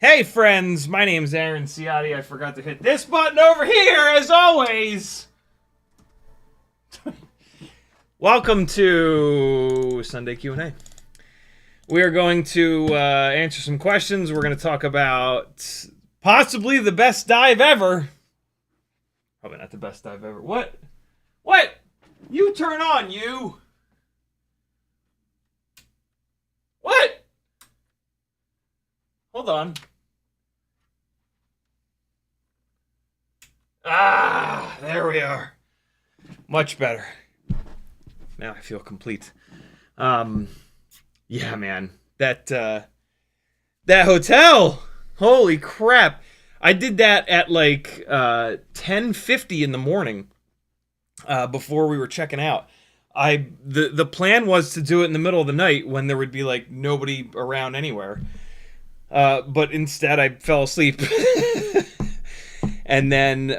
Hey friends, my name's Aaron Ciotti. I forgot to hit this button over here, as always. Welcome to Sunday Q&A. We are going to answer some questions. We're going to talk about possibly the best dive ever. Probably not the best dive ever. What? What? You turn on, you. What? Hold on. Ah, there we are. Much better. Now I feel complete. Yeah, man. That hotel. Holy crap. I did that at like 10:50 in the morning before we were checking out. The plan was to do it in the middle of the night when there would be like nobody around anywhere. But instead I fell asleep. And then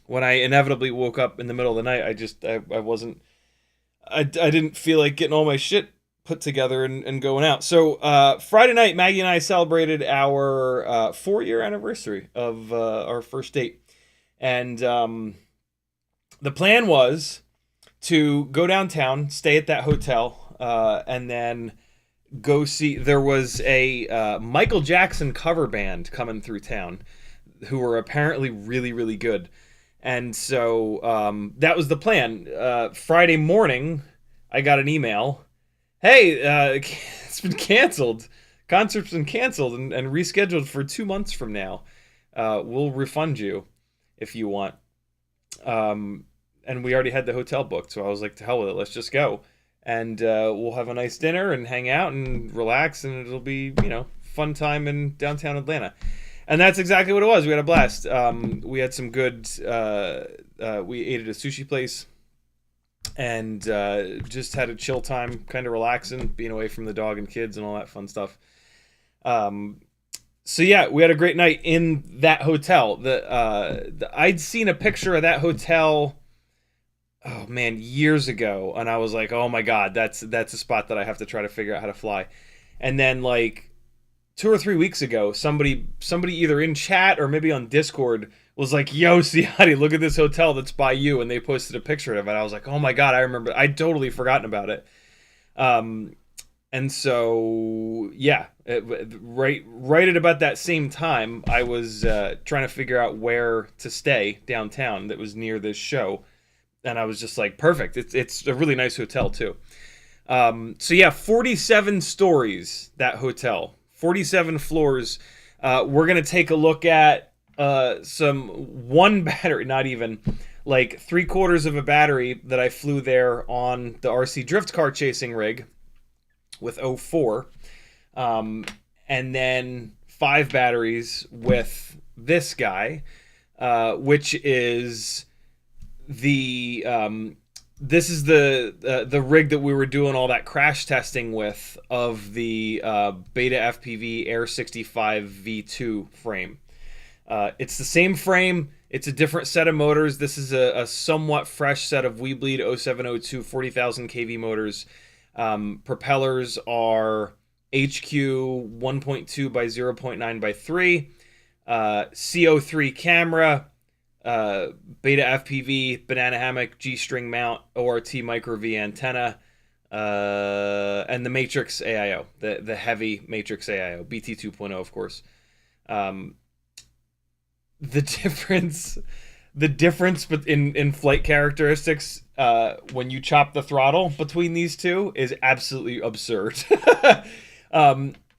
when I inevitably woke up in the middle of the night, I didn't feel like getting all my shit put together and going out. So Friday night, Maggie and I celebrated our 4-year anniversary of our first date. And the plan was to go downtown, stay at that hotel, and then go see. There was a Michael Jackson cover band coming through town, who were apparently really, really good. And so that was the plan. Friday morning, I got an email. Hey, it's been canceled. Concert's been canceled and rescheduled for 2 months from now. We'll refund you if you want. And we already had the hotel booked, so I was like, to hell with it, let's just go. And we'll have a nice dinner and hang out and relax, and it'll be, fun time in downtown Atlanta. And that's exactly what it was. We had a blast. We had some good... we ate at a sushi place and just had a chill time, kind of relaxing, being away from the dog and kids and all that fun stuff. So yeah, we had a great night in that hotel. I'd seen a picture of that hotel, oh man, years ago, and I was like, oh my god, that's a spot that I have to try to figure out how to fly. And then like 2 or 3 weeks ago, somebody either in chat or maybe on Discord was like, yo, Ciotti, look at this hotel that's by you, and they posted a picture of it. I was like, oh my god, I remember. I'd totally forgotten about it. And so, yeah, right at about that same time, I was trying to figure out where to stay downtown that was near this show, and I was just like, perfect. It's a really nice hotel too. So yeah, 47 stories, that hotel. 47 floors. We're going to take a look at one battery, not even, like 3/4 of a battery that I flew there on the RC drift car chasing rig with 04. And then 5 batteries with this guy, which is this is the rig that we were doing all that crash testing with of the Beta FPV Air 65 V2 frame. It's the same frame. It's a different set of motors. This is a somewhat fresh set of Weebleed 0702 40,000 kV motors. Propellers are HQ 1.2 by 0.9 by 3. CO3 camera. Beta FPV, banana hammock, G-string mount, ORT micro V antenna, and the Matrix AIO, the heavy Matrix AIO, BT 2.0, of course. Um, the difference, in flight characteristics when you chop the throttle between these two is absolutely absurd.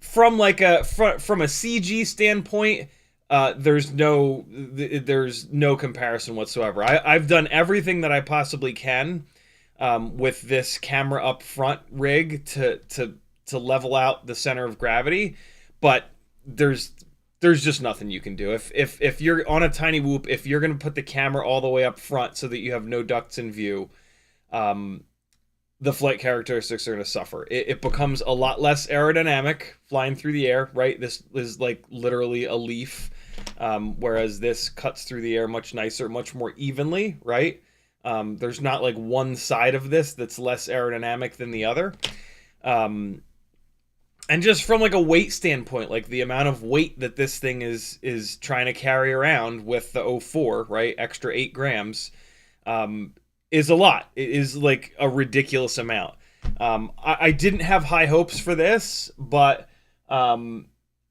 From like from a CG standpoint, there's no comparison whatsoever. I've done everything that I possibly can with this camera up front rig to level out the center of gravity, but there's just nothing you can do. If you're on a tinywhoop, if you're gonna put the camera all the way up front so that you have no ducts in view, the flight characteristics are going to suffer. It becomes a lot less aerodynamic flying through the air, right? This is like literally a leaf, whereas this cuts through the air much nicer, much more evenly, right? There's not like one side of this that's less aerodynamic than the other. And just from like a weight standpoint, like the amount of weight that this thing is trying to carry around with the 04, right? Extra 8 grams, is a lot. It is like a ridiculous amount. I didn't have high hopes for this, but I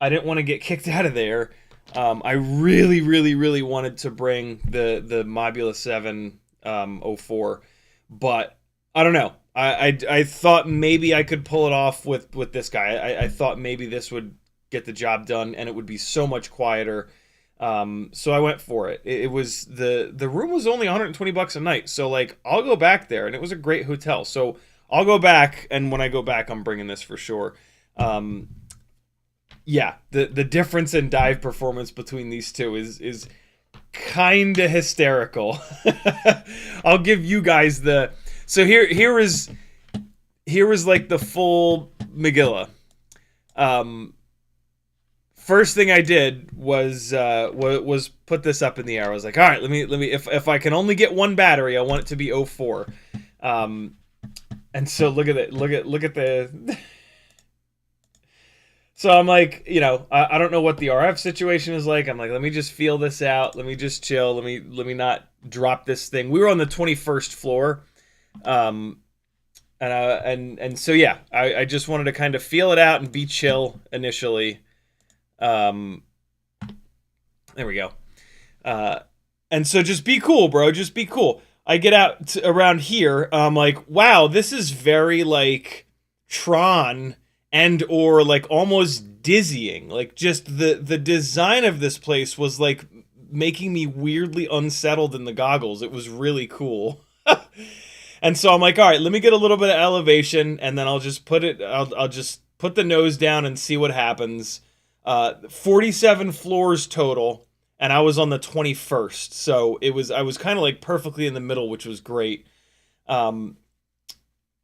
didn't want to get kicked out of there. I really, really, really wanted to bring the Mobula 7 04, but I don't know. I thought maybe I could pull it off with this guy. I thought maybe this would get the job done and it would be so much quieter. So I went for it. It was the room was only $120 a night. So like I'll go back there, and it was a great hotel. So I'll go back, and when I go back, I'm bringing this for sure. Yeah, the difference in dive performance between these two is kind of hysterical. I'll give you guys so here is like the full Megillah. First thing I did was put this up in the air. I was like, all right, let me if I can only get one battery, I want it to be 04. And so look at it. Look at the So I'm like, I don't know what the RF situation is like. I'm like, let me just feel this out. Let me just chill. Let me not drop this thing. We were on the 21st floor. And so yeah, I just wanted to kind of feel it out and be chill initially. There we go. And so just be cool, bro. Just be cool. I get out around here. I'm like, wow, this is very like Tron and or like almost dizzying. Like just the design of this place was like making me weirdly unsettled in the goggles. It was really cool. And so I'm like, all right, let me get a little bit of elevation, and then I'll just put the nose down and see what happens. 47 floors total, and I was on the 21st, so I was kind of like perfectly in the middle, which was great.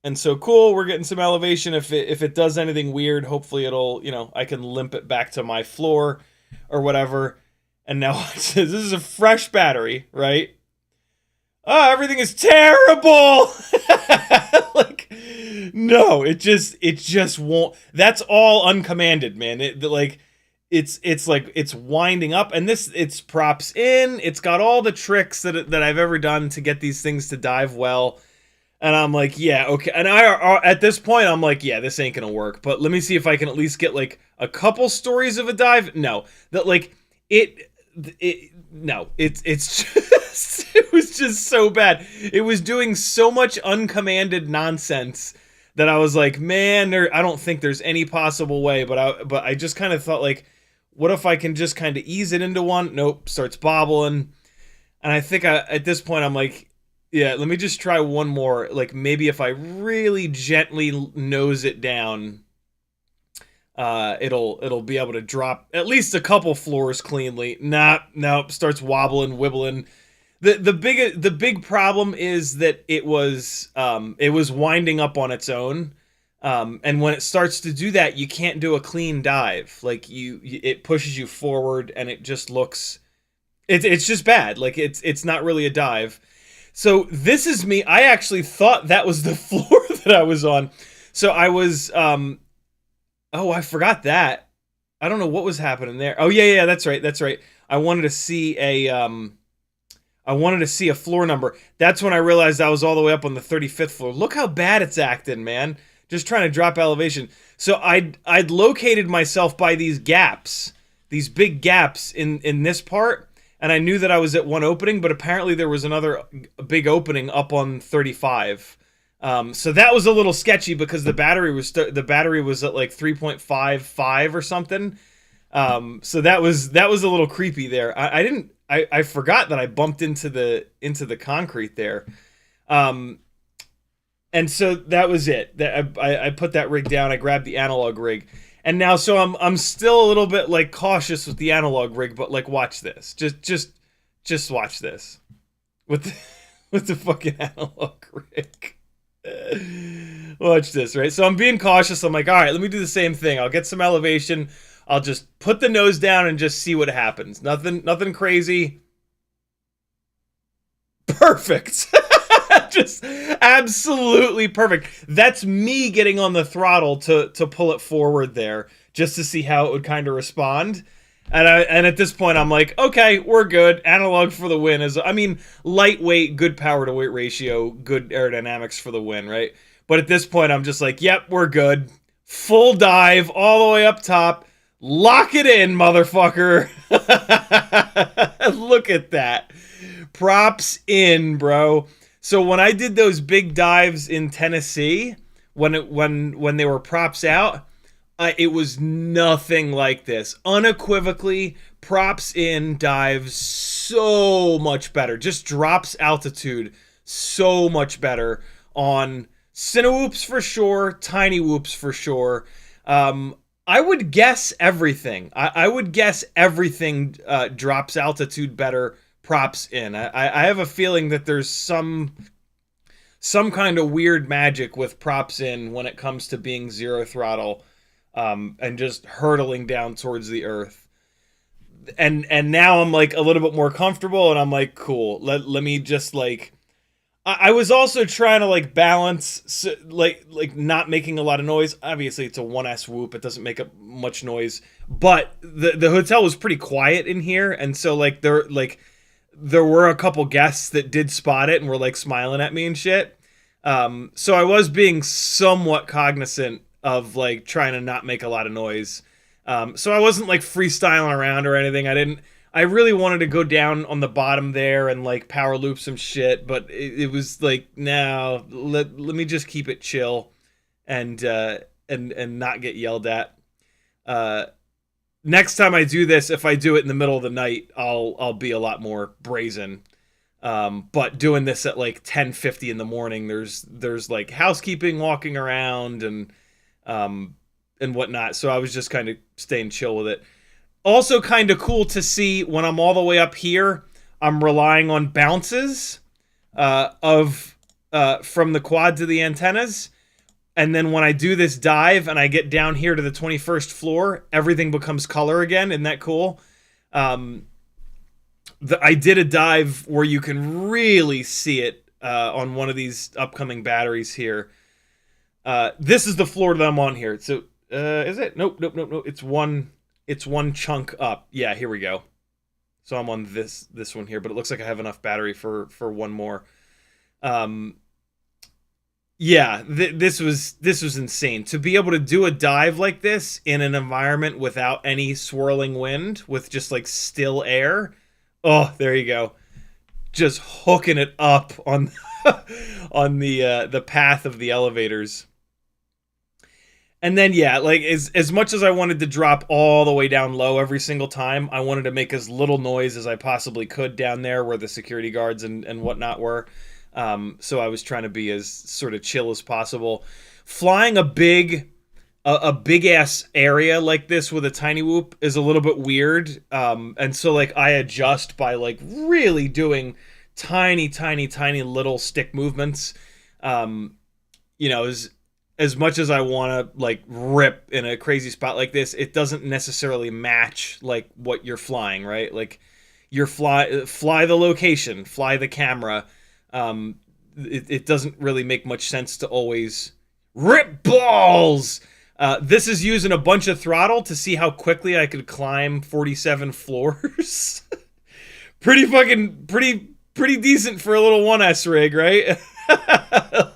And so cool, we're getting some elevation. If it does anything weird, hopefully it'll, I can limp it back to my floor or whatever. And now this is a fresh battery, right? Oh, everything is terrible. Like, no, it just won't. That's all uncommanded, man. It's winding up, and it's props in. It's got all the tricks that I've ever done to get these things to dive well. And I'm like, yeah, okay. And at this point, I'm like, yeah, this ain't gonna work. But let me see if I can at least get like a couple stories of a dive. No, that like it's just, it was just so bad. It was doing so much uncommanded nonsense that I was like, man, I don't think there's any possible way. But I just kind of thought like, what if I can just kind of ease it into one? Nope, starts bobbling. And I think at this point I'm like, yeah, let me just try one more. Like maybe if I really gently nose it down, it'll be able to drop at least a couple floors cleanly. Nope, starts wobbling, wibbling. The big problem is that it was winding up on its own. And when it starts to do that, you can't do a clean dive. Like it pushes you forward, and it just looks, it's just bad. Like it's not really a dive. So this is me. I actually thought that was the floor that I was on. So I was, oh, I forgot that. I don't know what was happening there. Oh yeah, that's right. I wanted to see a I wanted to see a floor number. That's when I realized I was all the way up on the 35th floor. Look how bad it's acting, man. Just trying to drop elevation. So I'd located myself by these gaps, these big gaps in this part, and I knew that I was at one opening, but apparently there was another big opening up on 35. So that was a little sketchy because the battery was at like 3.55 or something. So that was a little creepy there. I forgot that I bumped into the concrete there. And so that was it. That I put that rig down. I grabbed the analog rig, and now so I'm still a little bit like cautious with the analog rig, but like watch this. Just watch this with the fucking analog rig. Watch this, right? So I'm being cautious. I'm like, all right, let me do the same thing. I'll get some elevation. I'll just put the nose down and just see what happens. Nothing crazy. Perfect. Just absolutely perfect. That's me getting on the throttle to pull it forward there, just to see how it would kind of respond. And at this point, I'm like, okay, we're good. Analog for the win. Lightweight, good power to weight ratio, good aerodynamics for the win, right? But at this point, I'm just like, yep, we're good. Full dive all the way up top. Lock it in, motherfucker. Look at that. Props in, bro. So when I did those big dives in Tennessee, when they were props out, it was nothing like this. Unequivocally, props in dives so much better. Just drops altitude so much better on cinewhoops for sure, tinywhoops for sure. I would guess everything. I would guess everything drops altitude better props in. I have a feeling that there's some kind of weird magic with props in when it comes to being zero throttle and just hurtling down towards the earth. And now I'm like a little bit more comfortable, and I'm like, cool. Let me just like. I was also trying to like balance, so, like not making a lot of noise. Obviously, it's a 1S whoop; it doesn't make up much noise. But the hotel was pretty quiet in here, and so like there were a couple guests that did spot it and were like smiling at me and shit. So I was being somewhat cognizant of like trying to not make a lot of noise. So I wasn't like freestyling around or anything. I really wanted to go down on the bottom there and like power loop some shit, but it was like, no, let me just keep it chill and not get yelled at. Next time I do this, if I do it in the middle of the night, I'll be a lot more brazen. But doing this at like 10:50 in the morning, there's like housekeeping walking around and whatnot. So I was just kind of staying chill with it. Also kind of cool to see when I'm all the way up here, I'm relying on bounces from the quad to the antennas. And then when I do this dive and I get down here to the 21st floor, everything becomes color again. Isn't that cool? I did a dive where you can really see it on one of these upcoming batteries here. This is the floor that I'm on here. So is it? Nope. It's one chunk up. Yeah, here we go. So I'm on this one here, but it looks like I have enough battery for one more. Yeah, this was insane. To be able to do a dive like this in an environment without any swirling wind, with just like still air. Oh, there you go. Just hooking it up on on the path of the elevators. And then, yeah, like as much as I wanted to drop all the way down low every single time, I wanted to make as little noise as I possibly could down there where the security guards and whatnot were. So I was trying to be as sort of chill as possible. Flying a big ass area like this with a tiny whoop is a little bit weird. And so like I adjust by like really doing tiny little stick movements. As much as I want to like rip in a crazy spot like this, it doesn't necessarily match like what you're flying, right? Like you're fly the location, fly the camera. It doesn't really make much sense to always rip balls. This is using a bunch of throttle to see how quickly I could climb 47 floors. pretty pretty decent for a little 1S rig, right?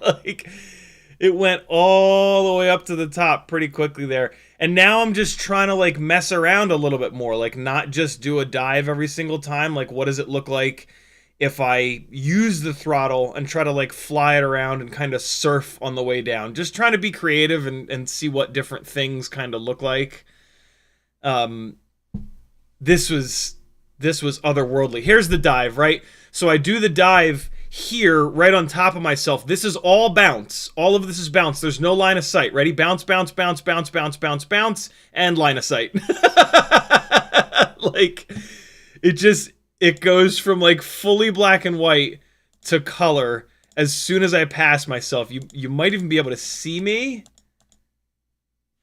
Like, it went all the way up to the top pretty quickly there. And now I'm just trying to like mess around a little bit more, like not just do a dive every single time. Like, what does it look like if I use the throttle and try to like fly it around and kind of surf on the way down? Just trying to be creative and see what different things kind of look like. This was otherworldly. Here's the dive, right? So I do the dive here right on top of myself. This is all bounce. All of this is bounce. There's no line of sight. Ready? Bounce, bounce, bounce, bounce, bounce, bounce, bounce, and line of sight. Like, it goes from like fully black and white to color as soon as I pass myself. You might even be able to see me.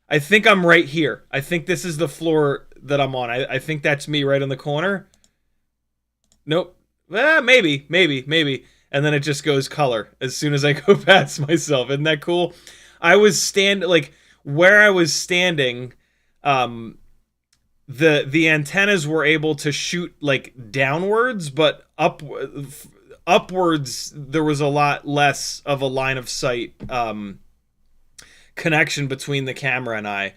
I think I'm right here. I think this is the floor that I'm on. I think that's me right in the corner. Nope. Maybe. And then it just goes color as soon as I go past myself. Isn't that cool? I was like where I was standing, the antennas were able to shoot like downwards, but upwards there was a lot less of a line of sight connection between the camera and I.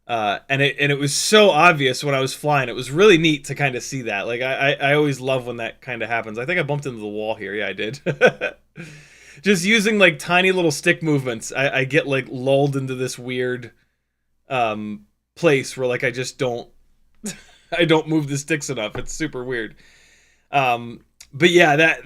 And it was so obvious when I was flying. It was really neat to kind of see that. Like, I always love when that kind of happens. I think I bumped into the wall here. Yeah, I did. Just using like tiny little stick movements, I get like lulled into this weird place where like I just don't I don't move the sticks enough. It's super weird. But yeah,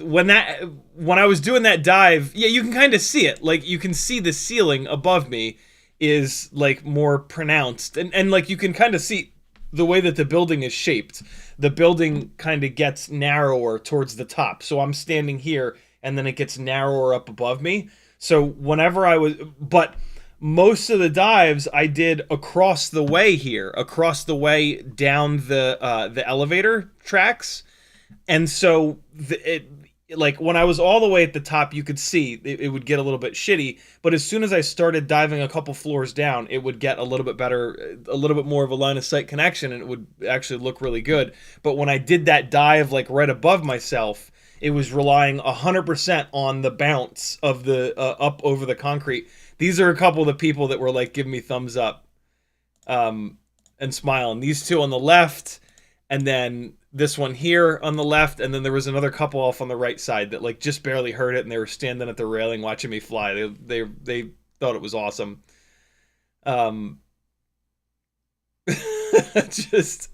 when I was doing that dive, yeah, you can kind of see it. Like, you can see the ceiling above me is like more pronounced, and like you can kind of see the way that the building is shaped. The building kind of gets narrower towards the top, so I'm standing here and then it gets narrower up above me. So whenever but most of the dives I did across the way here, across the way down the elevator tracks. And so like when I was all the way at the top, you could see it would get a little bit shitty. But as soon as I started diving a couple floors down, it would get a little bit better, a little bit more of a line of sight connection, and it would actually look really good. But when I did that dive like right above myself, it was relying 100% on the bounce of the up over the concrete. These are a couple of the people that were like giving me thumbs up and smiling. These two on the left, and then this one here on the left, and then there was another couple off on the right side that like just barely heard it, and they were standing at the railing watching me fly. They thought it was awesome. Just,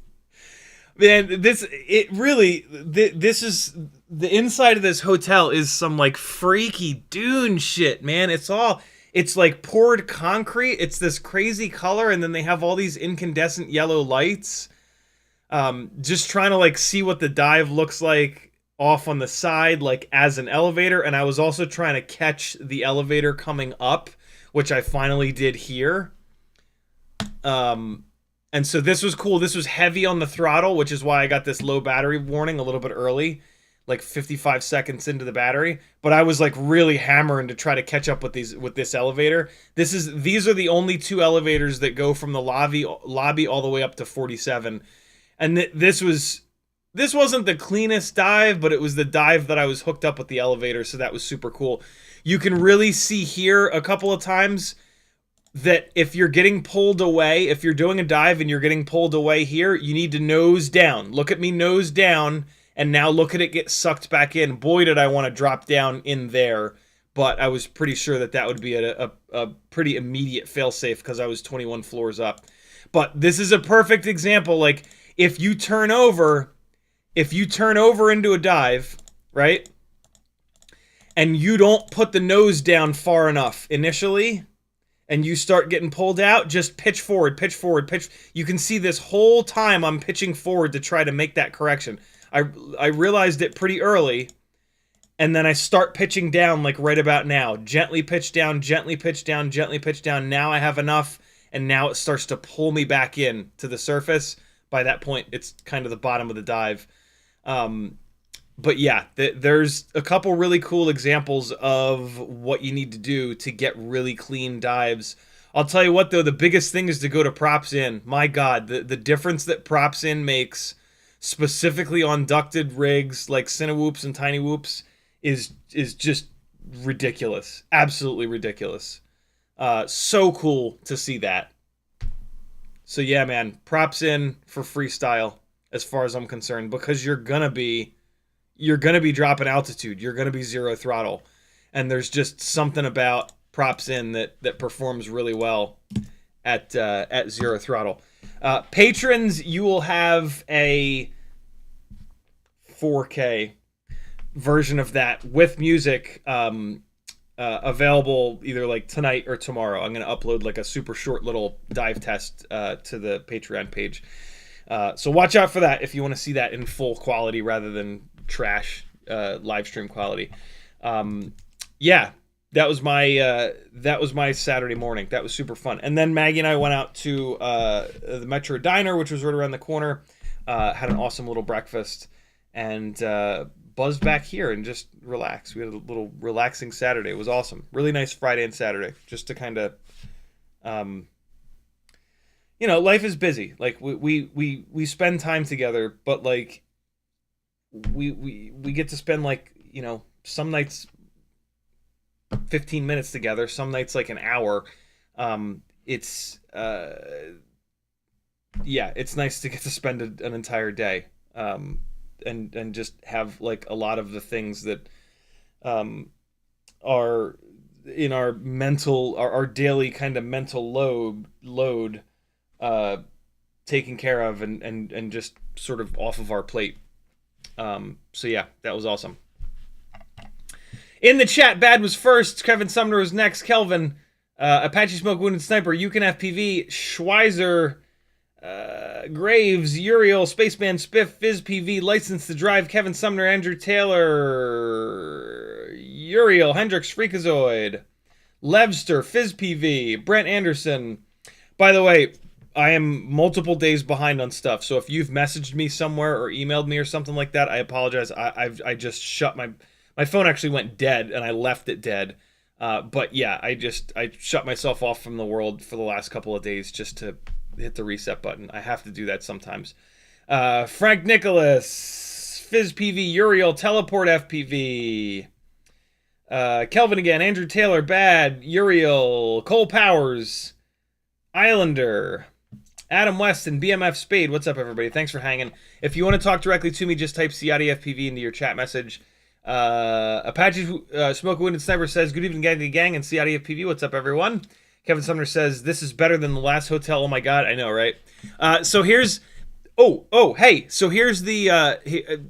man, this is the inside of this hotel is some like freaky dune shit, man. It's like poured concrete. It's this crazy color, and then they have all these incandescent yellow lights. Just trying to like see what the dive looks like off on the side, like as an elevator. And I was also trying to catch the elevator coming up, which I finally did here. And so this was cool. This was heavy on the throttle, which is why I got this low battery warning a little bit early, like 55 seconds into the battery. But I was like really hammering to try to catch up with this elevator. These are the only two elevators that go from the lobby all the way up to 47. And this wasn't the cleanest dive, but it was the dive that I was hooked up with the elevator, so that was super cool. You can really see here a couple of times that if you're getting pulled away, if you're doing a dive and you're getting pulled away here, you need to nose down. Look at me nose down, and now look at it get sucked back in. Boy, did I want to drop down in there, but I was pretty sure that would be a pretty immediate fail-safe because I was 21 floors up. But this is a perfect example, like, if you turn over into a dive, right, and you don't put the nose down far enough initially, and you start getting pulled out, just pitch forward. You can see this whole time I'm pitching forward to try to make that correction. I realized it pretty early, and then I start pitching down like right about now. Gently pitch down, gently pitch down, gently pitch down. Now I have enough, and now it starts to pull me back in to the surface. By that point, it's kind of the bottom of the dive. But yeah, there's a couple really cool examples of what you need to do to get really clean dives. I'll tell you what, though, the biggest thing is to go to props in. My God, the difference that props in makes specifically on ducted rigs like tinywhoops and tinywhoops, is just ridiculous. Absolutely ridiculous. So cool to see that. So yeah, man, props in for Freestyle as far as I'm concerned, because you're gonna be dropping altitude. You're gonna be zero throttle, and there's just something about props in that performs really well at zero throttle. Patrons, you will have a 4K version of that with music available either like tonight or tomorrow. I'm going to upload like a super short little dive test to the Patreon page. So watch out for that if you want to see that in full quality rather than trash live stream quality. Yeah, that was my Saturday morning. That was super fun. And then Maggie and I went out to the Metro Diner, which was right around the corner. Had an awesome little breakfast and buzzed back here and just relaxed. We had a little relaxing Saturday. It was awesome. Really nice Friday and Saturday, just to kind of, life is busy. Like we spend time together, but like we get to spend like, some nights 15 minutes together, some nights like an hour. It's nice to get to spend an entire day. And just have like a lot of the things that are in our mental, our daily kind of mental load taken care of and just sort of off of our plate. So yeah, that was awesome. In the chat, Bad was first, Kevin Sumner was next, Kelvin, Apache Smoke Wounded Sniper, UCanFPV, Schweizer, Graves, Uriel, Spaceman, Spiff, FizzPV, License to Drive, Kevin Sumner, Andrew Taylor, Uriel, Hendrix, Freakazoid, Levster, FizzPV, Brent Anderson. By the way, I am multiple days behind on stuff, so if you've messaged me somewhere or emailed me or something like that, I apologize. I just shut my phone actually went dead, and I left it dead. But yeah, I shut myself off from the world for the last couple of days just to hit the reset button. I have to do that sometimes. Frank Nicholas, FizzPV, Uriel, Teleport FPV, Kelvin again, Andrew Taylor, Bad, Uriel, Cole Powers, Islander, Adam Weston, BMF Spade. What's up, everybody? Thanks for hanging. If you want to talk directly to me, just type CiottiFPV into your chat message. Apache Smoke Wounded Sniper says, good evening, gang, and CiottiFPV. What's up, everyone? Kevin Sumner says, this is better than the last hotel. Oh my god, I know, right? So here's so here's the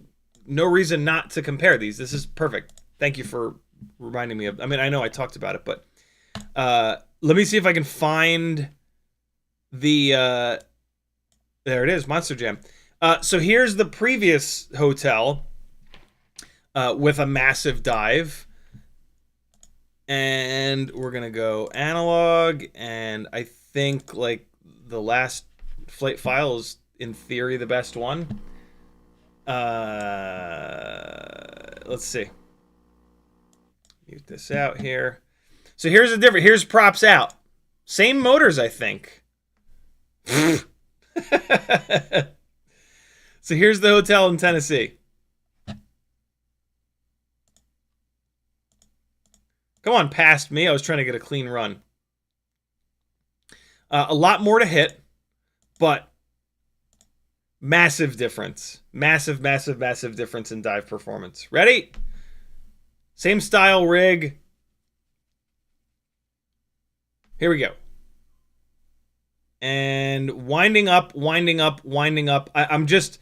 no reason not to compare these. This is perfect. Thank you for reminding me of, I mean, I know I talked about it, but let me see if I can find the there it is, Monster Jam. So here's the previous hotel with a massive dive. And we're going to go analog, and I think, like, the last flight file is, in theory, the best one. Let's see. Mute this out here. So here's the difference. Here's props out. Same motors, I think. So here's the hotel in Tennessee. Come on, past me. I was trying to get a clean run. A lot more to hit, but massive difference. Massive difference in dive performance. Ready? Same style rig. Here we go. And winding up. I'm just...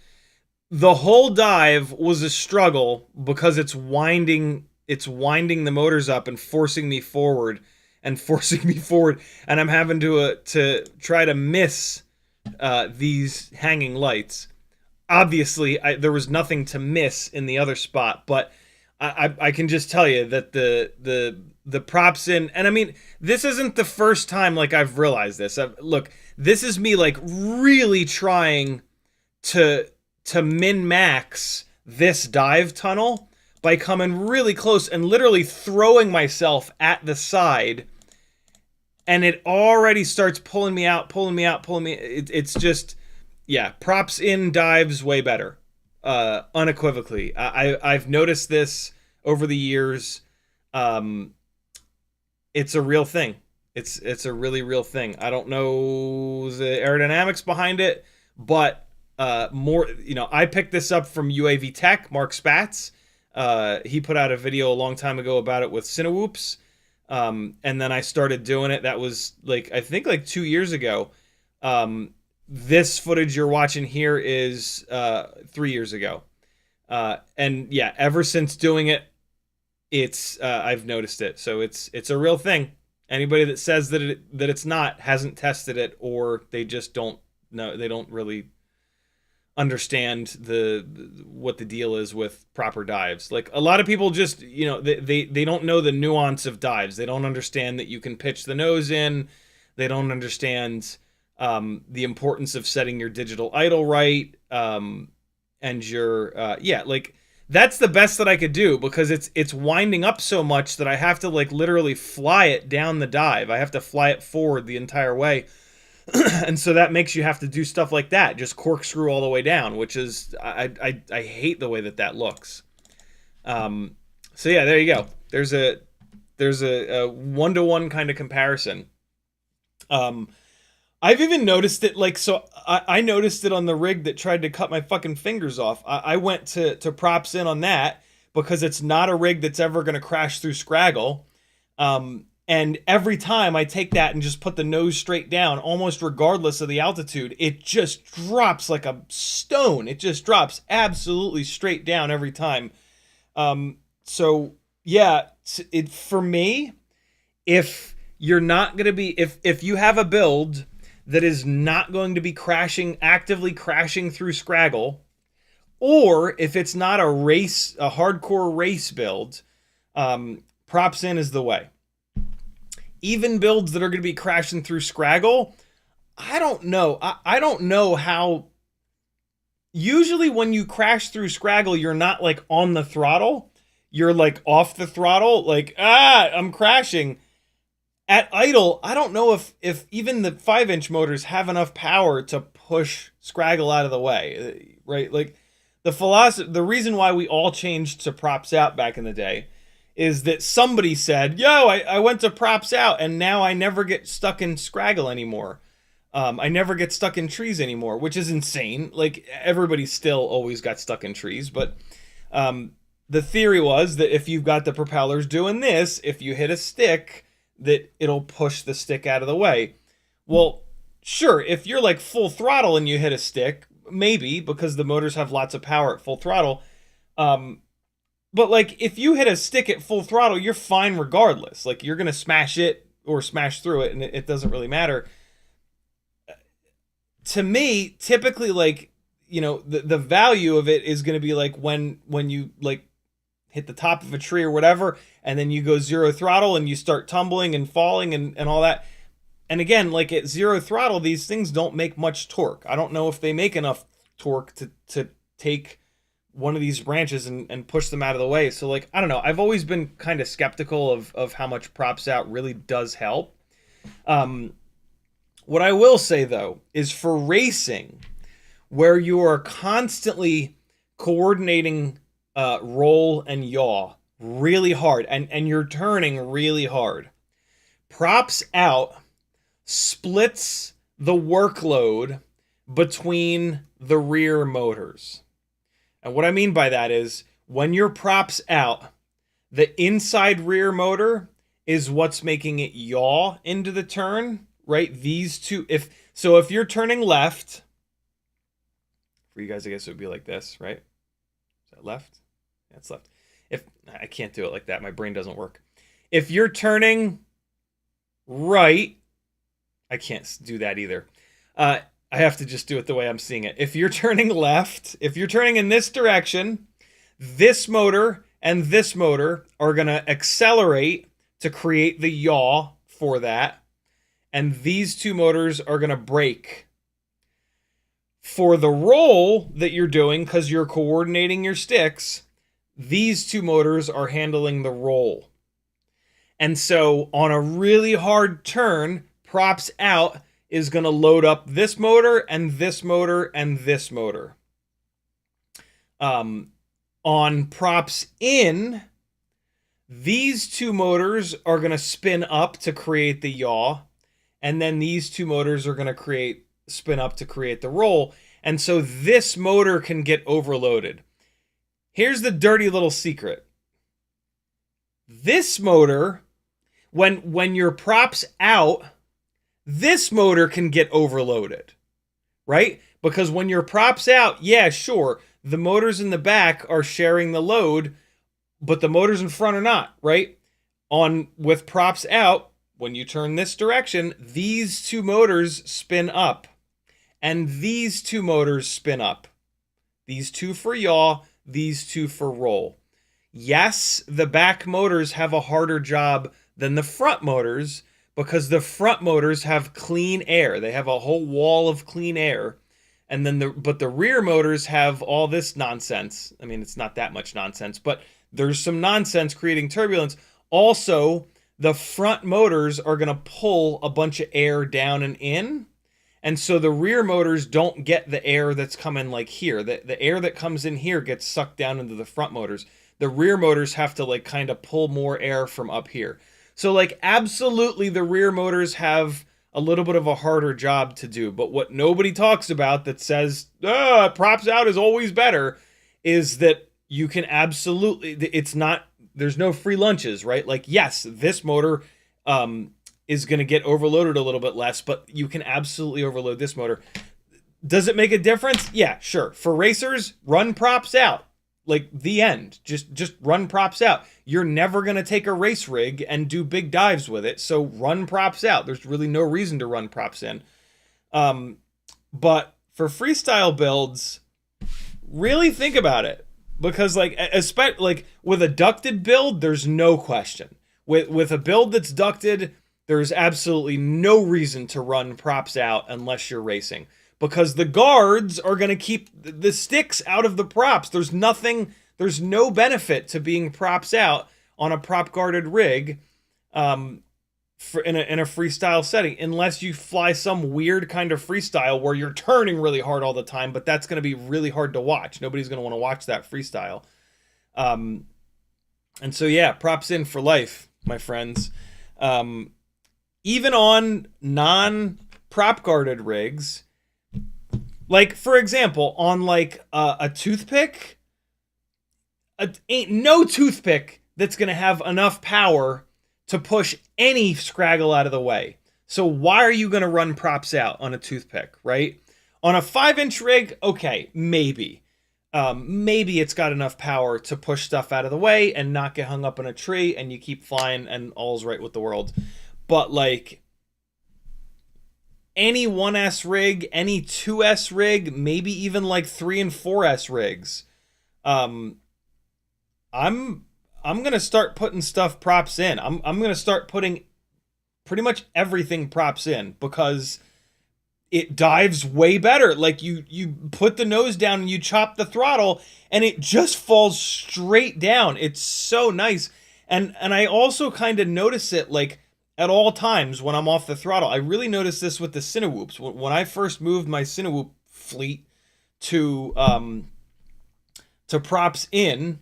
The whole dive was a struggle because it's winding the motors up and forcing me forward, and I'm having to try to miss these hanging lights. Obviously, there was nothing to miss in the other spot, but I can just tell you that the props in, and I mean, this isn't the first time like I've realized this. Look, this is me like really trying to min-max this dive tunnel by coming really close and literally throwing myself at the side, and it already starts pulling me out. It's just, yeah, props in dives way better. unequivocally. I've noticed this over the years. It's a real thing. It's a really real thing. I don't know the aerodynamics behind it, but more, I picked this up from UAV Tech, Mark Spatz. He put out a video a long time ago about it with tinywhoops. And then I started doing it. That was I think 2 years ago. This footage you're watching here is 3 years ago. And yeah, ever since doing it, I've noticed it. So it's a real thing. Anybody that says that it's not hasn't tested it, or they just don't know. They don't really understand what the deal is with proper dives. Like, a lot of people just, they don't know the nuance of dives. They don't understand that you can pitch the nose in. They don't understand the importance of setting your digital idle right, and your that's the best that I could do, because it's winding up so much that I have to literally fly it down the dive. I have to fly it forward the entire way. And so that makes you have to do stuff like that, just corkscrew all the way down, which is, I hate the way that looks. So yeah, there you go. There's a 1-to-1 kind of comparison. I've even noticed it, I noticed it on the rig that tried to cut my fucking fingers off. I went to props in on that because it's not a rig that's ever going to crash through Scraggle. And every time I take that and just put the nose straight down, almost regardless of the altitude, it just drops like a stone. It just drops absolutely straight down every time. So yeah, for me, if you're not going to be, if you have a build that is not going to be actively crashing through Scraggle, or if it's not a hardcore race build, props in is the way. Even builds that are going to be crashing through Scraggle, I don't know. I don't know how. Usually when you crash through Scraggle, you're not on the throttle. You're off the throttle. I'm crashing. At idle, I don't know if even the 5-inch motors have enough power to push Scraggle out of the way, right? The reason why we all changed to props out back in the day is that somebody said, yo, I went to props out and now I never get stuck in Scraggle anymore. I never get stuck in trees anymore, which is insane. Everybody still always got stuck in trees, but the theory was that if you've got the propellers doing this, if you hit a stick, that it'll push the stick out of the way. Well, sure, if you're full throttle and you hit a stick, maybe, because the motors have lots of power at full throttle. But if you hit a stick at full throttle, you're fine regardless. You're going to smash it or smash through it, and it doesn't really matter. To me, typically, the value of it is going to be when you hit the top of a tree or whatever, and then you go zero throttle and you start tumbling and falling and all that. And again, at zero throttle, these things don't make much torque. I don't know if they make enough torque to take one of these branches and push them out of the way. So I don't know. I've always been kind of skeptical of how much props out really does help. What I will say though is, for racing, where you are constantly coordinating roll and yaw really hard, and you're turning really hard, props out splits the workload between the rear motors. And what I mean by that is, when your props out, the inside rear motor is what's making it yaw into the turn, right? These two, if you're turning left, for you guys, I guess it would be like this, right? Is that left? Yeah, it's left. If I can't do it like that, my brain doesn't work. If you're turning right, I can't do that either. I have to just do it the way I'm seeing it. If you're turning left, if you're turning in this direction, this motor and this motor are going to accelerate to create the yaw for that. And these two motors are going to brake. For the roll that you're doing, because you're coordinating your sticks, these two motors are handling the roll. And so on a really hard turn, props out is going to load up this motor and this motor and this motor. On props in, these two motors are going to spin up to create the yaw, and then these two motors are going to spin up to create the roll, and so this motor can get overloaded. Here's the dirty little secret. This motor, when your prop's out, this motor can get overloaded, right? Because when your prop's out, yeah, sure, the motors in the back are sharing the load, but the motors in front are not, right? With props out, when you turn this direction, these two motors spin up, and these two motors spin up. These two for yaw, these two for roll. Yes, the back motors have a harder job than the front motors because the front motors have clean air. They have a whole wall of clean air. And then but the rear motors have all this nonsense. I mean, it's not that much nonsense, but there's some nonsense creating turbulence. Also, the front motors are going to pull a bunch of air down and in. And so the rear motors don't get the air that's coming like here. The air that comes in here gets sucked down into the front motors. The rear motors have to like kind of pull more air from up here. So like absolutely the rear motors have a little bit of a harder job to do. But what nobody talks about that says, props out is always better, is that you can absolutely, there's no free lunches, right? Like, yes, this motor is going to get overloaded a little bit less, but you can absolutely overload this motor. Does it make a difference? Yeah, sure. For racers, run props out. Like, the end. Just run props out. You're never going to take a race rig and do big dives with it, so run props out. There's really no reason to run props in. But for freestyle builds, really think about it. Because, like, with a ducted build, there's no question. With a build that's ducted, there's absolutely no reason to run props out unless you're racing. Because the guards are going to keep the sticks out of the props. There's no benefit to being props out on a prop guarded rig in a freestyle setting, unless you fly some weird kind of freestyle where you're turning really hard all the time, but that's going to be really hard to watch. Nobody's going to want to watch that freestyle. And so, yeah, props in for life, my friends. Even on non-prop guarded rigs, like, for example, on, like, a toothpick, ain't no toothpick that's going to have enough power to push any scraggle out of the way. So why are you going to run props out on a toothpick, right? On a 5-inch rig, okay, maybe. Maybe it's got enough power to push stuff out of the way and not get hung up in a tree, and you keep flying and all's right with the world. But, like, any 1S rig, any 2S rig, maybe even like 3 and 4S rigs, I'm gonna start putting stuff props in. I'm gonna start putting pretty much everything props in because it dives way better. Like you put the nose down and you chop the throttle and it just falls straight down. It's so nice. And I also kind of notice it like at all times when I'm off the throttle. I really noticed this with the tinywhoops. When I first moved my tinywhoop fleet to props in,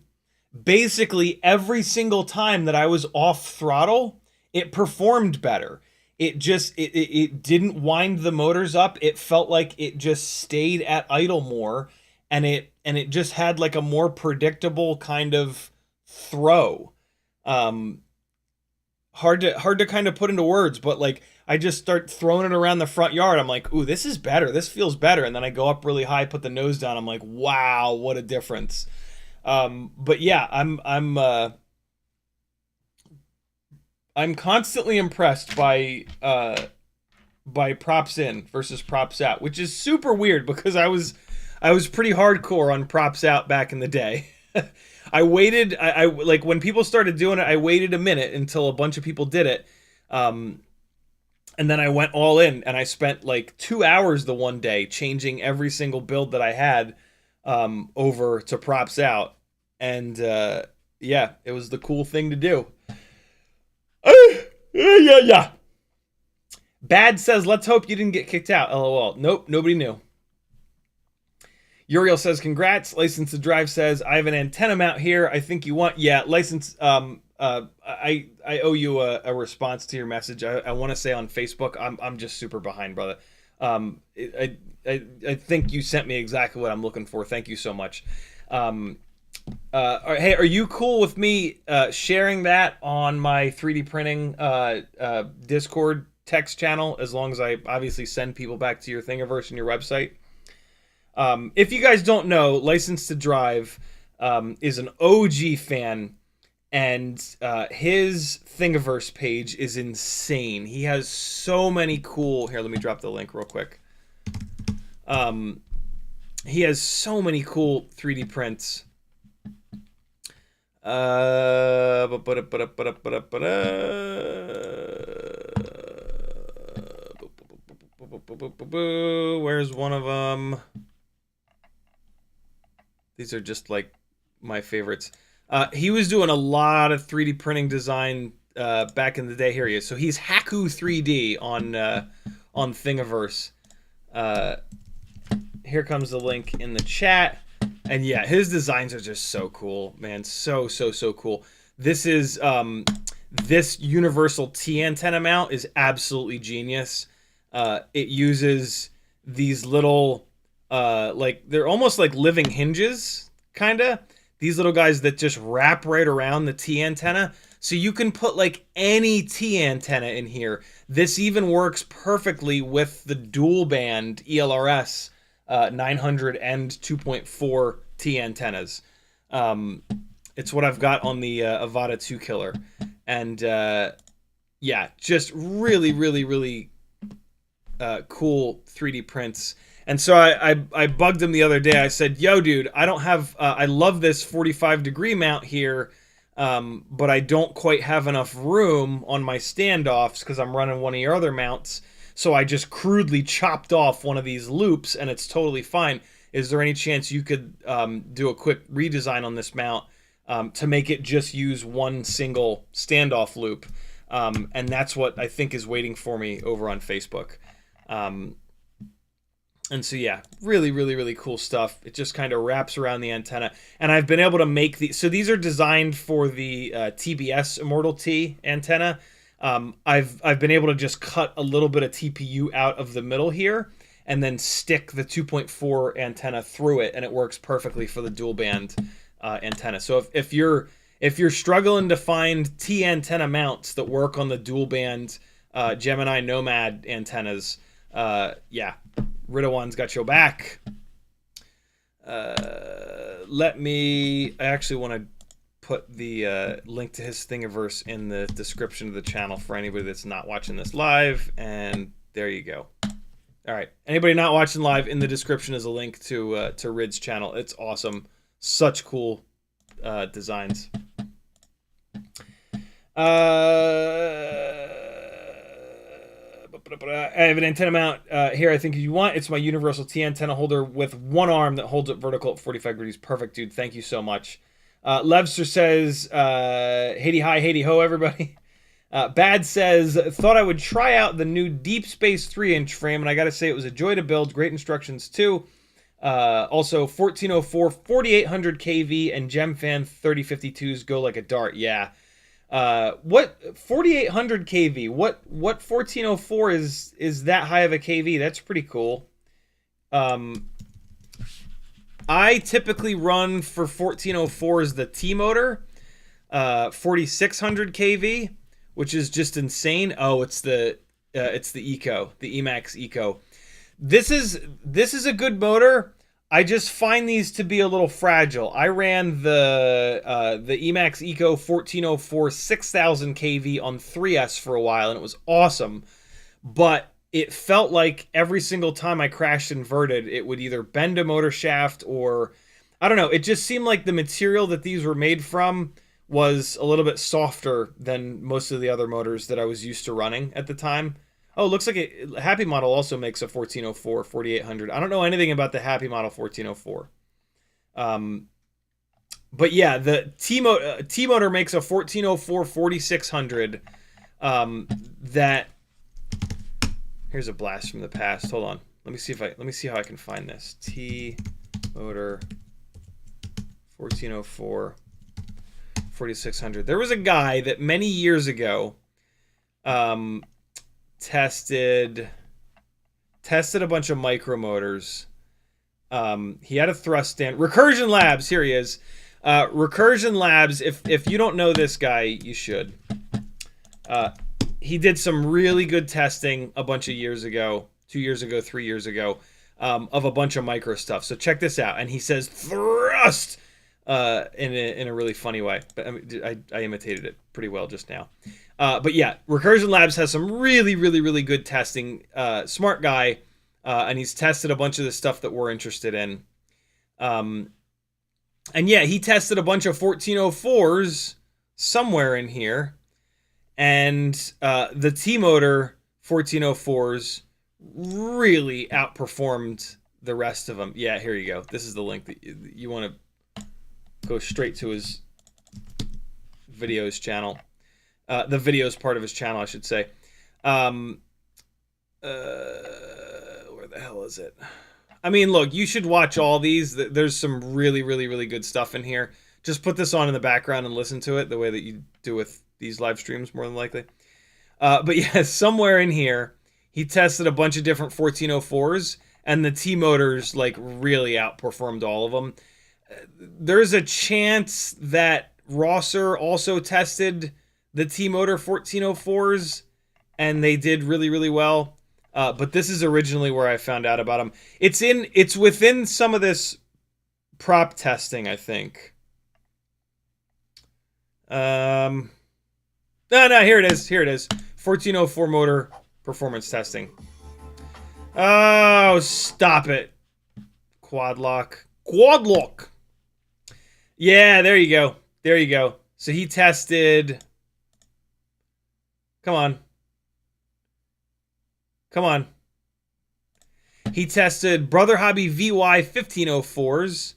basically every single time that I was off throttle, it performed better. It didn't wind the motors up. It felt like it just stayed at idle more, and it just had like a more predictable kind of throw. Hard to kind of put into words, but like I just start throwing it around the front yard. I'm like, ooh, this is better. This feels better. And then I go up really high, put the nose down. I'm like, wow, what a difference. But yeah, I'm constantly impressed by props in versus props out, which is super weird because I was pretty hardcore on props out back in the day. I waited, I like when people started doing it, I waited a minute until a bunch of people did it. And then I went all in and I spent like 2 hours the one day changing every single build that I had over to props out. And yeah, it was the cool thing to do. Yeah. Bad says, let's hope you didn't get kicked out. LOL. Nope, nobody knew. Uriel says, congrats. License to Drive says, I have an antenna mount here. I think you want, yeah, license. I owe you a response to your message. I want to say on Facebook, I'm just super behind, brother. I think you sent me exactly what I'm looking for. Thank you so much. Hey, are you cool with me sharing that on my 3D printing Discord text channel, as long as I obviously send people back to your Thingiverse and your website? If you guys don't know, License to Drive is an OG fan, and his Thingiverse page is insane. He has so many cool... Here, let me drop the link real quick. He has so many cool 3D prints. Where's one of them? These are just like my favorites. He was doing a lot of 3D printing design back in the day. Here he is. So he's Haku 3D on Thingiverse. Here comes the link in the chat. And yeah, his designs are just so cool, man. So cool. This is this universal T antenna mount is absolutely genius. It uses these little like, they're almost like living hinges, kinda. These little guys that just wrap right around the T antenna. So you can put like any T antenna in here. This even works perfectly with the dual band ELRS 900 and 2.4 T antennas. It's what I've got on the Avata 2 Killer. And yeah, just really cool 3D prints. And so I bugged him the other day. I said, yo, dude, I don't have... I love this 45-degree mount here, but I don't quite have enough room on my standoffs because I'm running one of your other mounts. So I just crudely chopped off one of these loops, and it's totally fine. Is there any chance you could do a quick redesign on this mount to make it just use one single standoff loop? And that's what I think is waiting for me over on Facebook. And so, yeah, really cool stuff. It just kind of wraps around the antenna. And I've been able to make these. So these are designed for the TBS Immortal T antenna. I've been able to just cut a little bit of TPU out of the middle here and then stick the 2.4 antenna through it, and it works perfectly for the dual band antenna. So if you're struggling to find T antenna mounts that work on the dual band Gemini Nomad antennas, yeah, Ridawan's got your back. I actually want to put the link to his Thingiverse in the description of the channel for anybody that's not watching this live, and there you go. All right, anybody not watching live, in the description is a link to Rid's channel. It's awesome. Such cool designs. I have an antenna mount here. I think if you want, it's my universal T antenna holder with one arm that holds it vertical at 45 degrees. Perfect, dude. Thank you so much. Levster says, Haiti hi, Haiti ho, everybody. Bad says, thought I would try out the new Deep Space 3-inch frame, and I gotta say it was a joy to build. Great instructions too. Also 1404, 4800 kV, and GemFan 3052s go like a dart. Yeah. What 4800 kV? What 1404 is that high of a kV? That's pretty cool. I typically run for 1404s the T motor, 4600 kV, which is just insane. Oh, it's the Eco, the Amax Eco. This is a good motor. I just find these to be a little fragile. I ran the Amax Eco 1404 6000 kV on 3S for a while, and it was awesome. But it felt like every single time I crashed inverted, it would either bend a motor shaft or... I don't know. It just seemed like the material that these were made from was a little bit softer than most of the other motors that I was used to running at the time. Oh, looks like Happy Model also makes a 1404 4800. I don't know anything about the Happy Model 1404. But yeah, the T-Motor makes a 1404 4600 that... Here's a blast from the past. Hold on. Let me see how I can find this. T motor 1404 4600. There was a guy that many years ago tested a bunch of micromotors. He had a thrust stand. Recursion Labs, here he is. Recursion Labs, if you don't know this guy, you should. He did some really good testing a bunch of years ago, 2 years ago, 3 years ago, of a bunch of micro stuff. So check this out. And he says thrust in a really funny way. But I imitated it pretty well just now. But yeah, Recursion Labs has some really, really, really good testing. Smart guy. And he's tested a bunch of the stuff that we're interested in. And yeah, he tested a bunch of 1404s somewhere in here. And the T-Motor 1404s really outperformed the rest of them. Yeah, here you go. This is the link that you want to go straight to his videos channel. The videos part of his channel, I should say. Where the hell is it? I mean, look, you should watch all these. There's some really, really, really good stuff in here. Just put this on in the background and listen to it the way that you do with these live streams, more than likely. But yeah, somewhere in here, he tested a bunch of different 1404s, and the T-Motors, like, really outperformed all of them. There's a chance that Rosser also tested the T-Motor 1404s, and they did really, really well. But this is originally where I found out about them. It's within some of this prop testing, I think. No, here it is. 1404 motor performance testing. Oh, stop it. Quad lock. Yeah, there you go. So he tested... Come on. He tested Brother Hobby VY 1504s,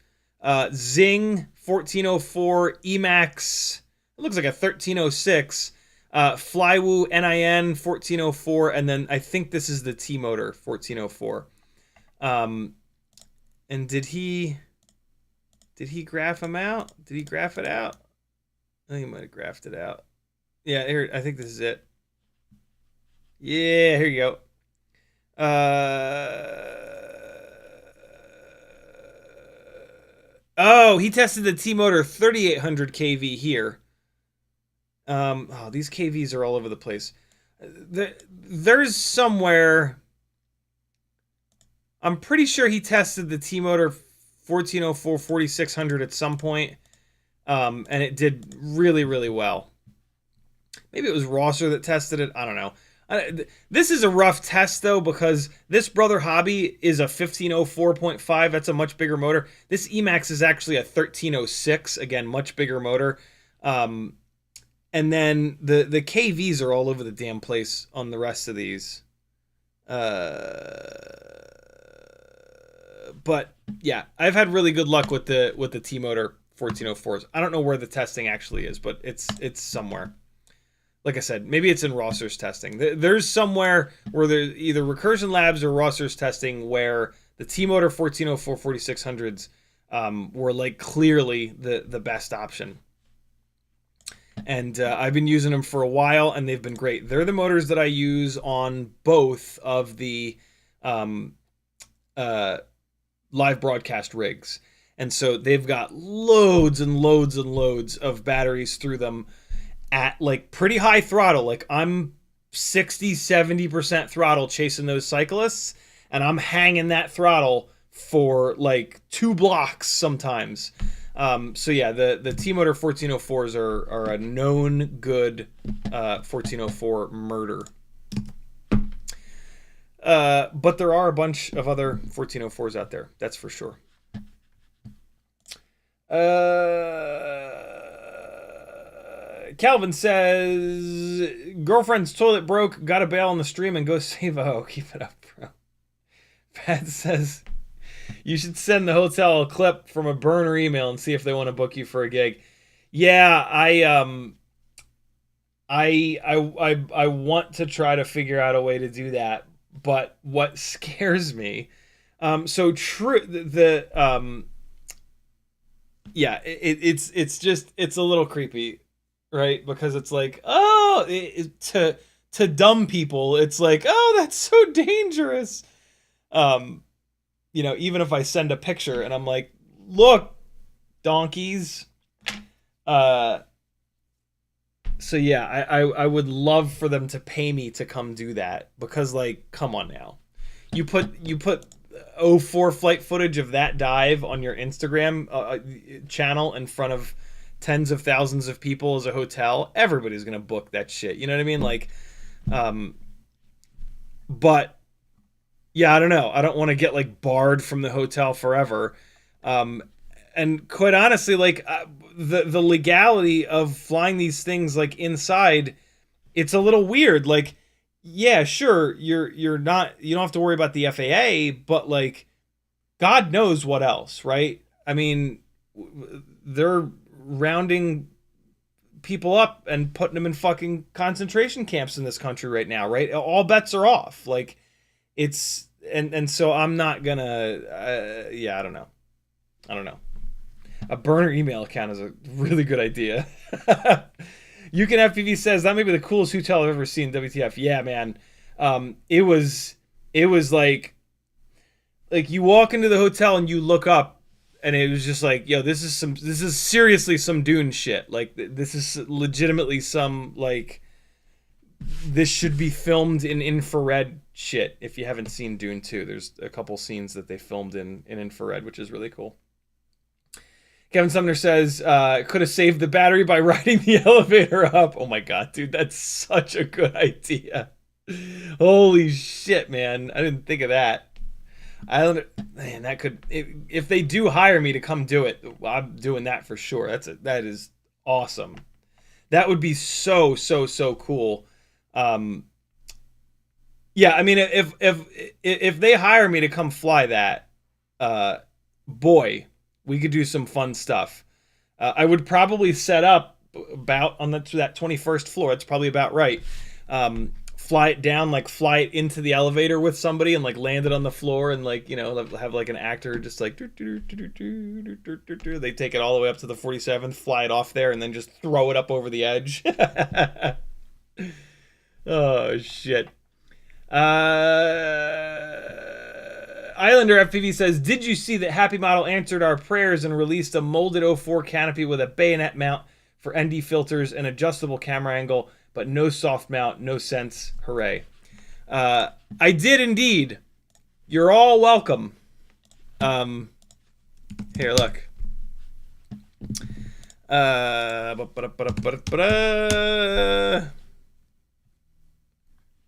Zing 1404, Emax, it looks like a 1306, Flywoo NIN 1404, and then I think this is the T-Motor 1404. And did he graph them out? Did he graph it out? I think he might have graphed it out. Yeah, here, I think this is it. Yeah, here you go. Oh, he tested the T-Motor 3800 kV here. Oh, these KVs are all over the place. There's somewhere... I'm pretty sure he tested the T-Motor 1404 4600 at some point. And it did really, really well. Maybe it was Rosser that tested it. I don't know. This is a rough test, though, because this Brother Hobby is a 1504.5. That's a much bigger motor. This Emax is actually a 1306. Again, much bigger motor. And then the KVs are all over the damn place on the rest of these. But yeah, I've had really good luck with the T-Motor 1404s. I don't know where the testing actually is, but it's somewhere. Like I said, maybe it's in Rosser's testing. There's somewhere where there's either Recursion Labs or Rosser's testing where the T-Motor 1404 4600s were like clearly the best option. And I've been using them for a while, and they've been great. They're the motors that I use on both of the live broadcast rigs. And so they've got loads and loads and loads of batteries through them at like pretty high throttle. Like I'm 60-70% throttle chasing those cyclists, and I'm hanging that throttle for like 2 blocks sometimes. So yeah, the T-Motor 1404s are a known good 1404 murder. But there are a bunch of other 1404s out there, that's for sure. Calvin says, girlfriend's toilet broke, gotta bail on the stream and go save a hoe. Keep it up, bro. Pat says, you should send the hotel a clip from a burner email and see if they want to book you for a gig. Yeah, I want to try to figure out a way to do that, but what scares me So true. Yeah, it's a little creepy, right? Because it's like, oh, to dumb people, it's like, oh, that's so dangerous. Um, even if I send a picture and I'm like, look, donkeys. Uh, so yeah, I would love for them to pay me to come do that because, like, come on now, you put '04 flight footage of that dive on your Instagram channel in front of tens of thousands of people as a hotel, everybody's gonna book that shit. You know what I mean? Like, um, but yeah, I don't know. I don't want to get like barred from the hotel forever. Um, and quite honestly, like the legality of flying these things like inside, it's a little weird. Like, yeah, sure, you're not you don't have to worry about the FAA, but like, God knows what else, right? I mean, they're rounding people up and putting them in fucking concentration camps in this country right now, right? All bets are off. Like, it's and so I'm not gonna. Yeah, I don't know. A burner email account is a really good idea. You can FPV says that may be the coolest hotel I've ever seen. WTF? Yeah, man. It was like you walk into the hotel and you look up and it was just like, yo, this is seriously some Dune shit. Like, this is legitimately some, like, this should be filmed in infrared shit. If you haven't seen Dune 2, there's a couple scenes that they filmed in infrared, which is really cool. Kevin Sumner says, could have saved the battery by riding the elevator up. Oh my god, dude, that's such a good idea. Holy shit, man. I didn't think of that. Man, that could, if they do hire me to come do it, I'm doing that for sure. That is awesome. That would be so cool. Yeah, I mean, if they hire me to come fly that, boy, we could do some fun stuff. I would probably set up about on that 21st floor. That's probably about right. Fly it down, like fly it into the elevator with somebody and like land it on the floor and, like, have like an actor just like they take it all the way up to the 47th, fly it off there, and then just throw it up over the edge. Oh shit. Islander FPV says, did you see that Happy Model answered our prayers and released a molded '04 canopy with a bayonet mount for ND filters and adjustable camera angle, but no soft mount, no sense. Hooray. I did indeed. You're all welcome. Here, look.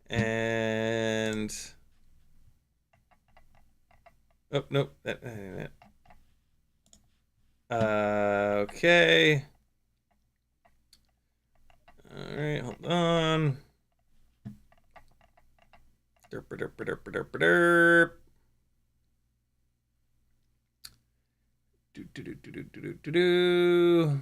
And oh, nope. Okay. All right, hold on. Derp, derp, derp, derp, derp. Do, do, do, do, do, do, do, do.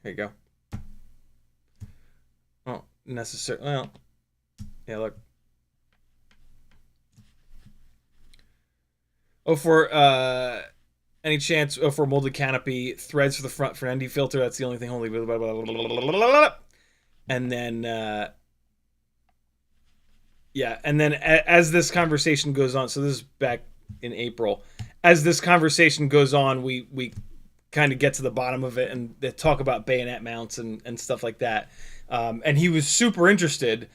Here you go. Oh, necessary. Well, yeah, look. Oh, for any chance? Oh, for molded canopy, threads for the front for ND filter. That's the only thing. Only. Blah, blah, blah, blah, blah, blah, blah. And then, yeah, and then as this conversation goes on, so this is back in April. As this conversation goes on, we kind of get to the bottom of it and they talk about bayonet mounts and stuff like that. And he was super interested.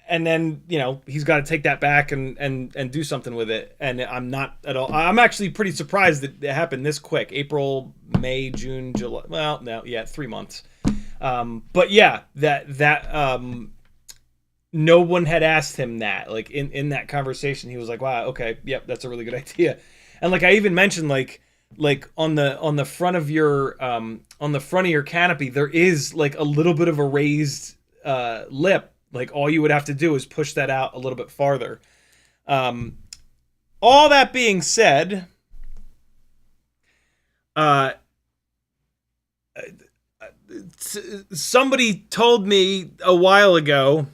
And then, he's got to take that back and do something with it. And I'm not at all. I'm actually pretty surprised that it happened this quick. April, May, June, July. Well, no, yeah, 3 months. But yeah, that no one had asked him that. Like, in that conversation, he was like, "Wow, okay, yep, that's a really good idea." And like I even mentioned, like on the front of your canopy, there is like a little bit of a raised lip. Like, all you would have to do is push that out a little bit farther. All that being said, somebody told me a while ago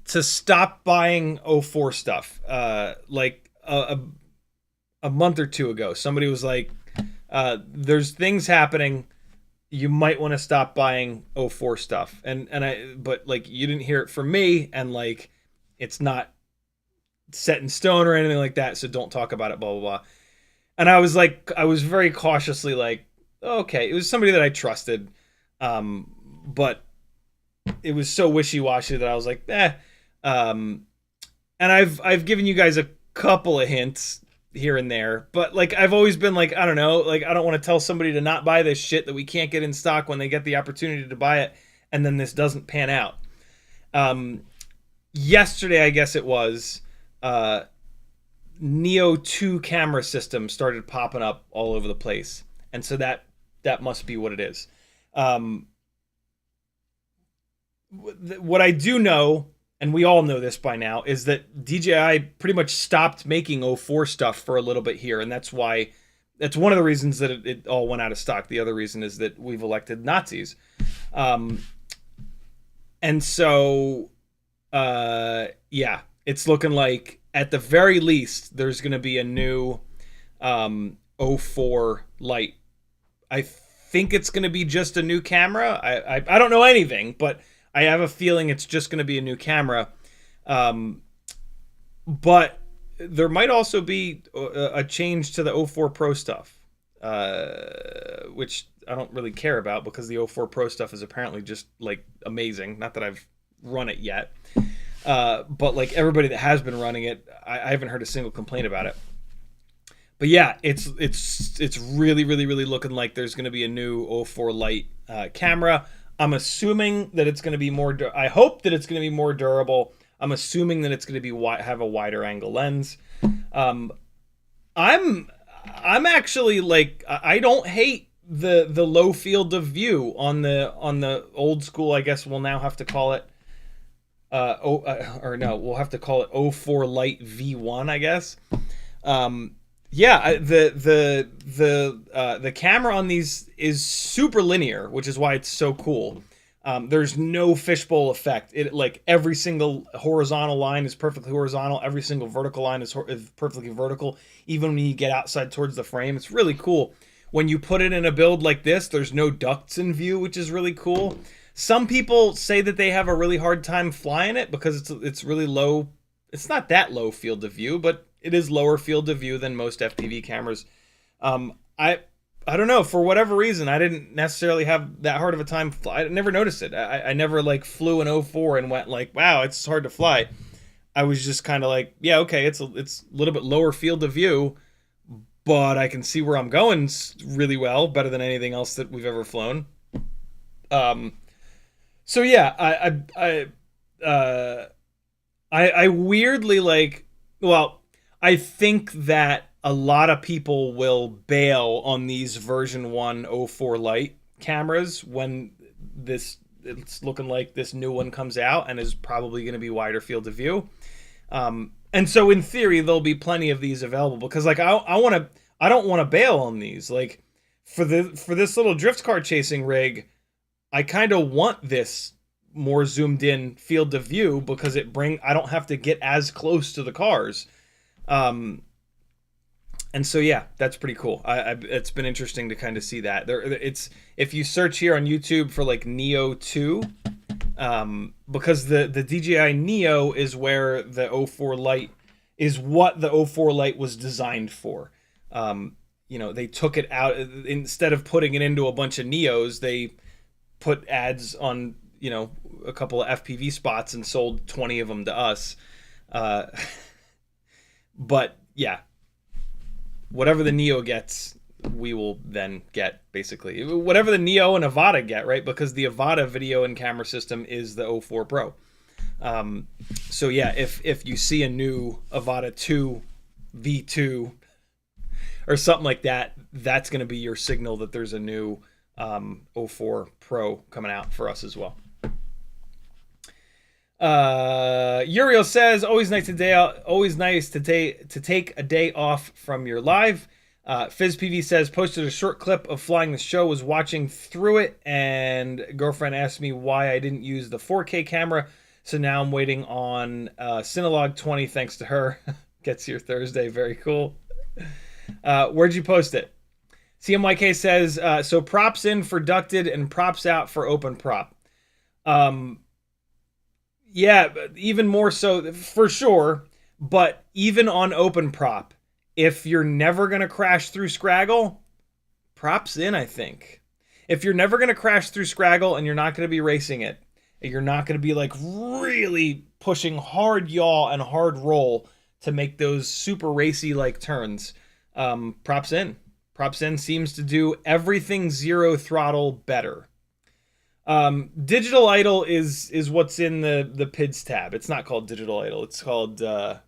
to stop buying '04 stuff. Like a month or two ago, somebody was like, "There's things happening. You might want to stop buying '04 stuff." But like, you didn't hear it from me, and like, it's not set in stone or anything like that, so don't talk about it, blah blah blah. And I was like, I was very cautiously like, okay, it was somebody that I trusted, but it was so wishy-washy that I was like, and I've given you guys a couple of hints here and there, but like, I've always been like, I don't know, like, I don't want to tell somebody to not buy this shit that we can't get in stock when they get the opportunity to buy it, and then this doesn't pan out. Yesterday, I guess it was, Neo 2 camera system started popping up all over the place, and so that must be what it is. What I do know, and we all know this by now, is that DJI pretty much stopped making '04 stuff for a little bit here, and that's why, that's one of the reasons that it all went out of stock. The other reason is that we've elected Nazis. And so, yeah, it's looking like, at the very least, there's going to be a new '04 Lite. I think it's going to be just a new camera. I don't know anything, but I have a feeling it's just going to be a new camera. But there might also be a change to the '04 Pro stuff, which I don't really care about, because the '04 Pro stuff is apparently just like amazing. Not that I've run it yet. But like, everybody that has been running it, I haven't heard a single complaint about it. But yeah, it's really looking like there's going to be a new '04 Lite camera. I'm assuming that it's going to be more. I hope that it's going to be more durable. I'm assuming that it's going to be have a wider angle lens. I'm actually like, I don't hate the low field of view on the old school. I guess we'll now have to call it. Or no, we'll have to call it '04 Lite V1, I guess. Yeah, the camera on these is super linear, which is why it's so cool. There's no fishbowl effect. It, like, every single horizontal line is perfectly horizontal. Every single vertical line is perfectly vertical, even when you get outside towards the frame. It's really cool. When you put it in a build like this, there's no ducts in view, which is really cool. Some people say that they have a really hard time flying it because it's really low. It's not that low field of view, but it is lower field of view than most FPV cameras. I don't know, for whatever reason, I didn't necessarily have that hard of a time. I never noticed it. I never like flew an '04 and went like, wow, it's hard to fly. I was just kind of like, yeah, okay, it's a little bit lower field of view, but I can see where I'm going really well, better than anything else that we've ever flown. So yeah, I weirdly like, well, I think that a lot of people will bail on these version 1 '04 Lite cameras when it's looking like this new one comes out and is probably going to be wider field of view. And so in theory, there'll be plenty of these available, because like, I don't want to bail on these. Like, for this little drift car chasing rig, I kind of want this more zoomed in field of view, because I don't have to get as close to the cars. And so yeah, that's pretty cool. It's been interesting to kind of see that. If you search here on YouTube for like Neo 2, because the DJI Neo is where the '04 Lite is, what the '04 Lite was designed for. You know, they took it out, instead of putting it into a bunch of Neos, they put ads on, you know, a couple of FPV spots and sold 20 of them to us. But yeah, whatever the Neo gets, we will then get, basically. Whatever the Neo and Avata get, right? Because the Avata video and camera system is the '04 Pro. So yeah, if you see a new Avata 2 V2 or something like that, that's going to be your signal that there's a new '04 Pro coming out for us as well. Uriel says, always nice to take a day off from your live. FizzPV says, posted a short clip of flying the show, was watching through it, and girlfriend asked me why I didn't use the 4K camera, so now I'm waiting on Cinelog 20 thanks to her. Gets here Thursday, very cool. Where'd you post it? CMYK says, so props in for ducted and props out for open prop. Yeah, even more so, for sure, but even on open prop, if you're never going to crash through Scraggle, props in, I think. If you're never going to crash through Scraggle and you're not going to be racing it, you're not going to be like really pushing hard yaw and hard roll to make those super racy like turns, props in. Props in seems to do everything zero throttle better. Digital idle is what's in the PIDs tab. It's not called digital idle. It's called, what's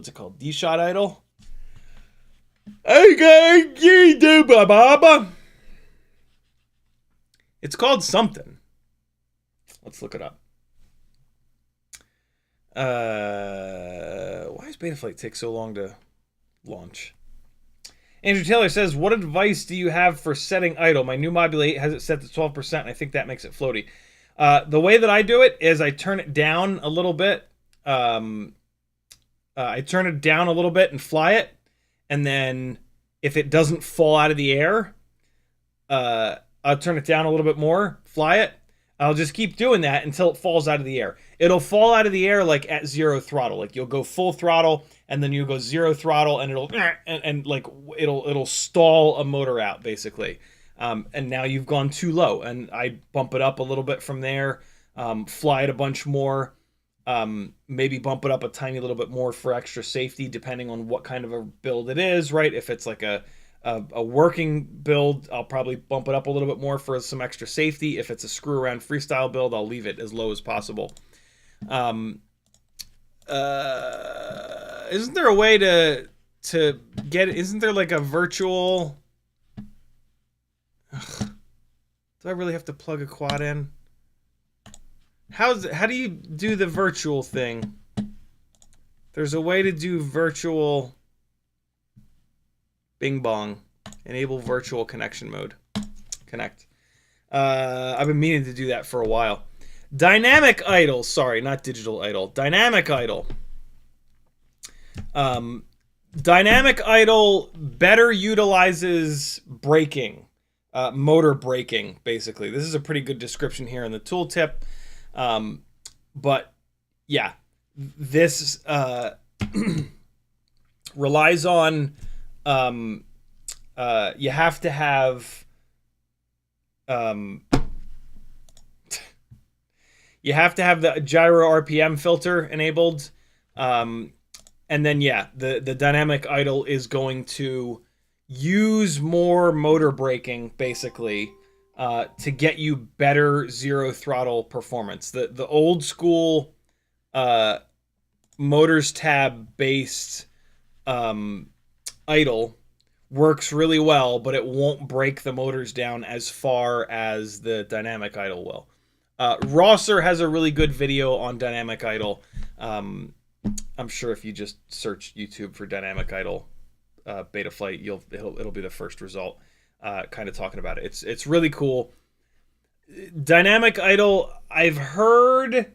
it called? D-shot idle? It's called something. Let's look it up. Why does Betaflight take so long to launch? Andrew Taylor says, what advice do you have for setting idle? My new Module 8 has it set to 12%, and I think that makes it floaty. The way that I do it is I turn it down a little bit. I turn it down a little bit and fly it. And then if it doesn't fall out of the air, I'll turn it down a little bit more, fly it. I'll just keep doing that until it falls out of the air. It'll fall out of the air like at zero throttle. Like you'll go full throttle and then you go zero throttle and it'll stall a motor out basically. And now you've gone too low, and I bump it up a little bit from there, fly it a bunch more, maybe bump it up a tiny little bit more for extra safety depending on what kind of a build it is, right? If it's like a working build, I'll probably bump it up a little bit more for some extra safety. If it's a screw around freestyle build, I'll leave it as low as possible. Isn't there a way to get it? Isn't there like a virtual? Ugh. Do I really have to plug a quad in? How do you do the virtual thing? There's a way to do virtual. Bing bong. Enable virtual connection mode. Connect. I've been meaning to do that for a while. Dynamic idle. Sorry, not digital idle. Dynamic idle. Dynamic idle better utilizes braking. Motor braking, basically. This is a pretty good description here in the tooltip. But, yeah. This relies on... you have to have the gyro RPM filter enabled, and then the dynamic idle is going to use more motor braking basically to get you better zero throttle performance. The old school motors tab based idle works really well, but it won't break the motors down as far as the dynamic idle will. Rosser has a really good video on dynamic idle. I'm sure if you just search YouTube for dynamic idle Betaflight, it'll be the first result. Kind of talking about it. It's really cool. Dynamic idle, I've heard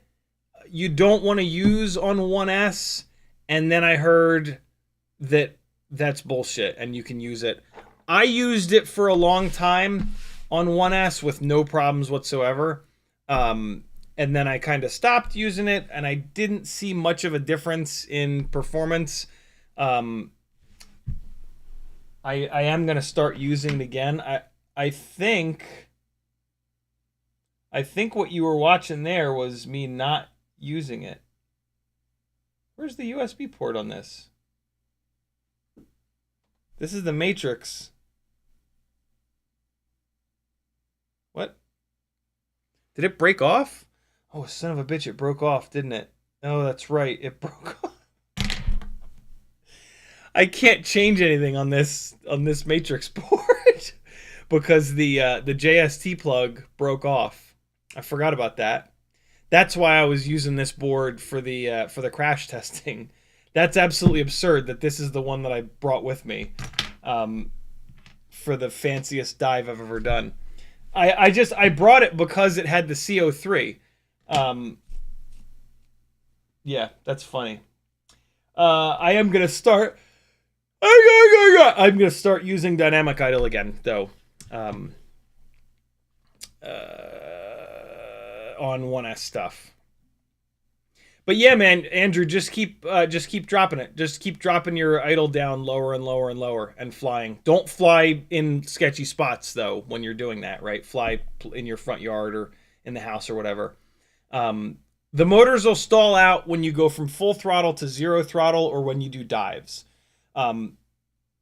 you don't want to use on 1S, and then I heard that that's bullshit and you can use it. I used it for a long time on 1S with no problems whatsoever. And then I kind of stopped using it and I didn't see much of a difference in performance. I am going to start using it again. I think what you were watching there was me not using it. Where's the USB port on this? This is the matrix. What? Did it break off? Oh, son of a bitch, it broke off, didn't it? Oh, that's right, it broke off. I can't change anything on this matrix board because the JST plug broke off. I forgot about that. That's why I was using this board for the crash testing. That's absolutely absurd that this is the one that I brought with me for the fanciest dive I've ever done. I brought it because it had the CO3. Yeah, that's funny. I am gonna start. I'm gonna start using dynamic idle again, though. On 1S stuff. But yeah, man, Andrew, just keep dropping it. Just keep dropping your idle down lower and lower and lower and flying. Don't fly in sketchy spots though when you're doing that, right? Fly in your front yard or in the house or whatever. The motors will stall out when you go from full throttle to 0 throttle or when you do dives. You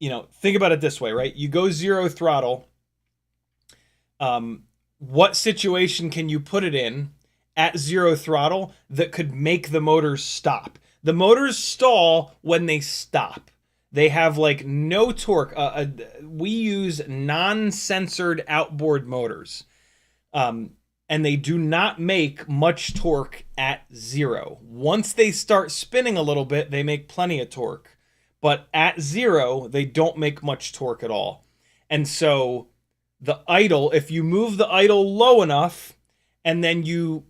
know, think about it this way, right? You go 0 throttle. What situation can you put it in at 0 throttle that could make the motors stop? The motors stall when they stop. They have like no torque. We use non-censored outboard motors. And they do not make much torque at 0. Once they start spinning a little bit, they make plenty of torque. But at 0, they don't make much torque at all. And so the idle, if you move the idle low enough and then you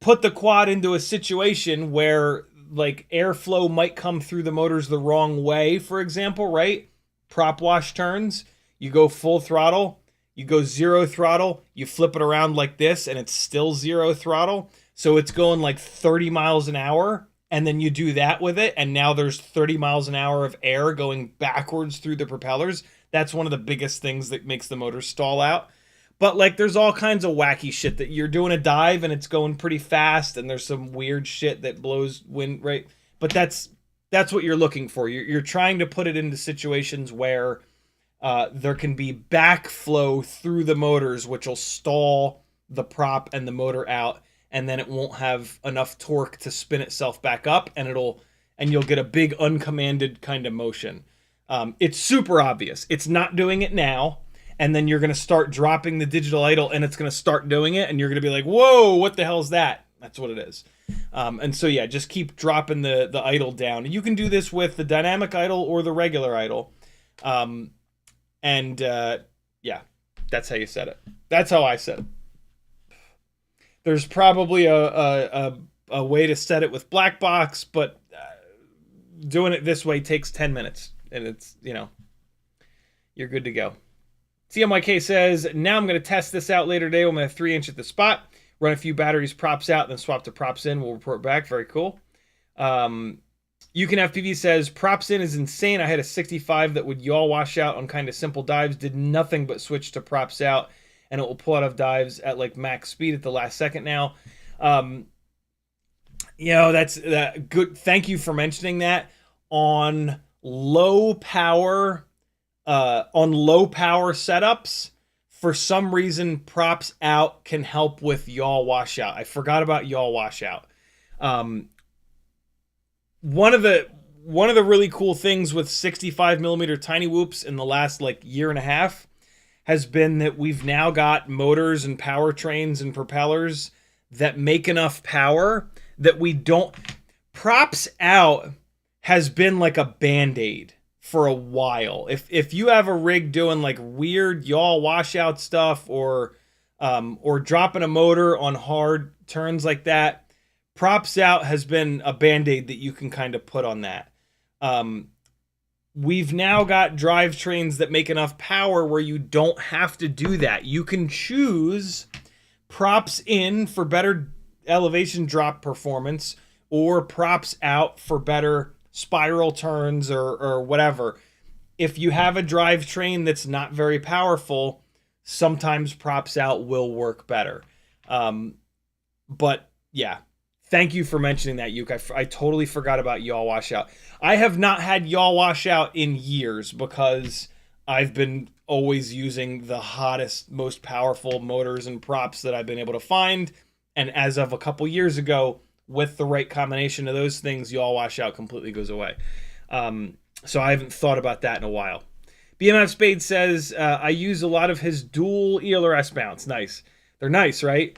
put the quad into a situation where like airflow might come through the motors the wrong way, for example, right? Prop wash turns, you go full throttle, you go 0 throttle, you flip it around like this and it's still 0 throttle. So it's going like 30 miles an hour and then you do that with it and now there's 30 miles an hour of air going backwards through the propellers. That's one of the biggest things that makes the motor stall out. But like there's all kinds of wacky shit that you're doing a dive and it's going pretty fast and there's some weird shit that blows wind, right? But that's what you're looking for. You're trying to put it into situations where there can be backflow through the motors, which will stall the prop and the motor out, and then it won't have enough torque to spin itself back up, and you'll get a big uncommanded kind of motion. It's super obvious. It's not doing it now, and then you're going to start dropping the digital idle, and it's going to start doing it, and you're going to be like, whoa, what the hell's that? That's what it is. And so, yeah, just keep dropping the idle down. And you can do this with the dynamic idle or the regular idle. Yeah, that's how you set it. That's how I set it. There's probably a way to set it with black box, but doing it this way takes 10 minutes. And it's, you know, you're good to go. CMYK says, now I'm going to test this out later today. I'm going to have 3-inch at the spot, run a few batteries, props out, then swap to props in. We'll report back. Very cool. UCanFPV says, props in is insane. I had a 65 that would yaw wash out on kind of simple dives, did nothing but switch to props out, and it will pull out of dives at like max speed at the last second now. You know, that's good. Thank you for mentioning that. On low power setups, for some reason, props out can help with yaw washout. I forgot about yaw washout. One of the really cool things with 65mm tiny whoops in the last like year and a half has been that we've now got motors and powertrains and propellers that make enough power that we don't. Props out has been like a band-aid for a while. If you have a rig doing like weird yaw washout stuff or dropping a motor on hard turns like that, props out has been a band-aid that you can kind of put on that. We've now got drivetrains that make enough power where you don't have to do that. You can choose props in for better elevation drop performance or props out for better spiral turns or whatever. If you have a drivetrain that's not very powerful, sometimes props out will work better. But yeah, thank you for mentioning that, Yuke. I totally forgot about yaw washout. I have not had yaw washout in years because I've been always using the hottest, most powerful motors and props that I've been able to find. And as of a couple years ago, with the right combination of those things, yaw washout completely goes away. So I haven't thought about that in a while. BMF Spade says, I use a lot of his dual ELRS mounts. Nice. They're nice, right?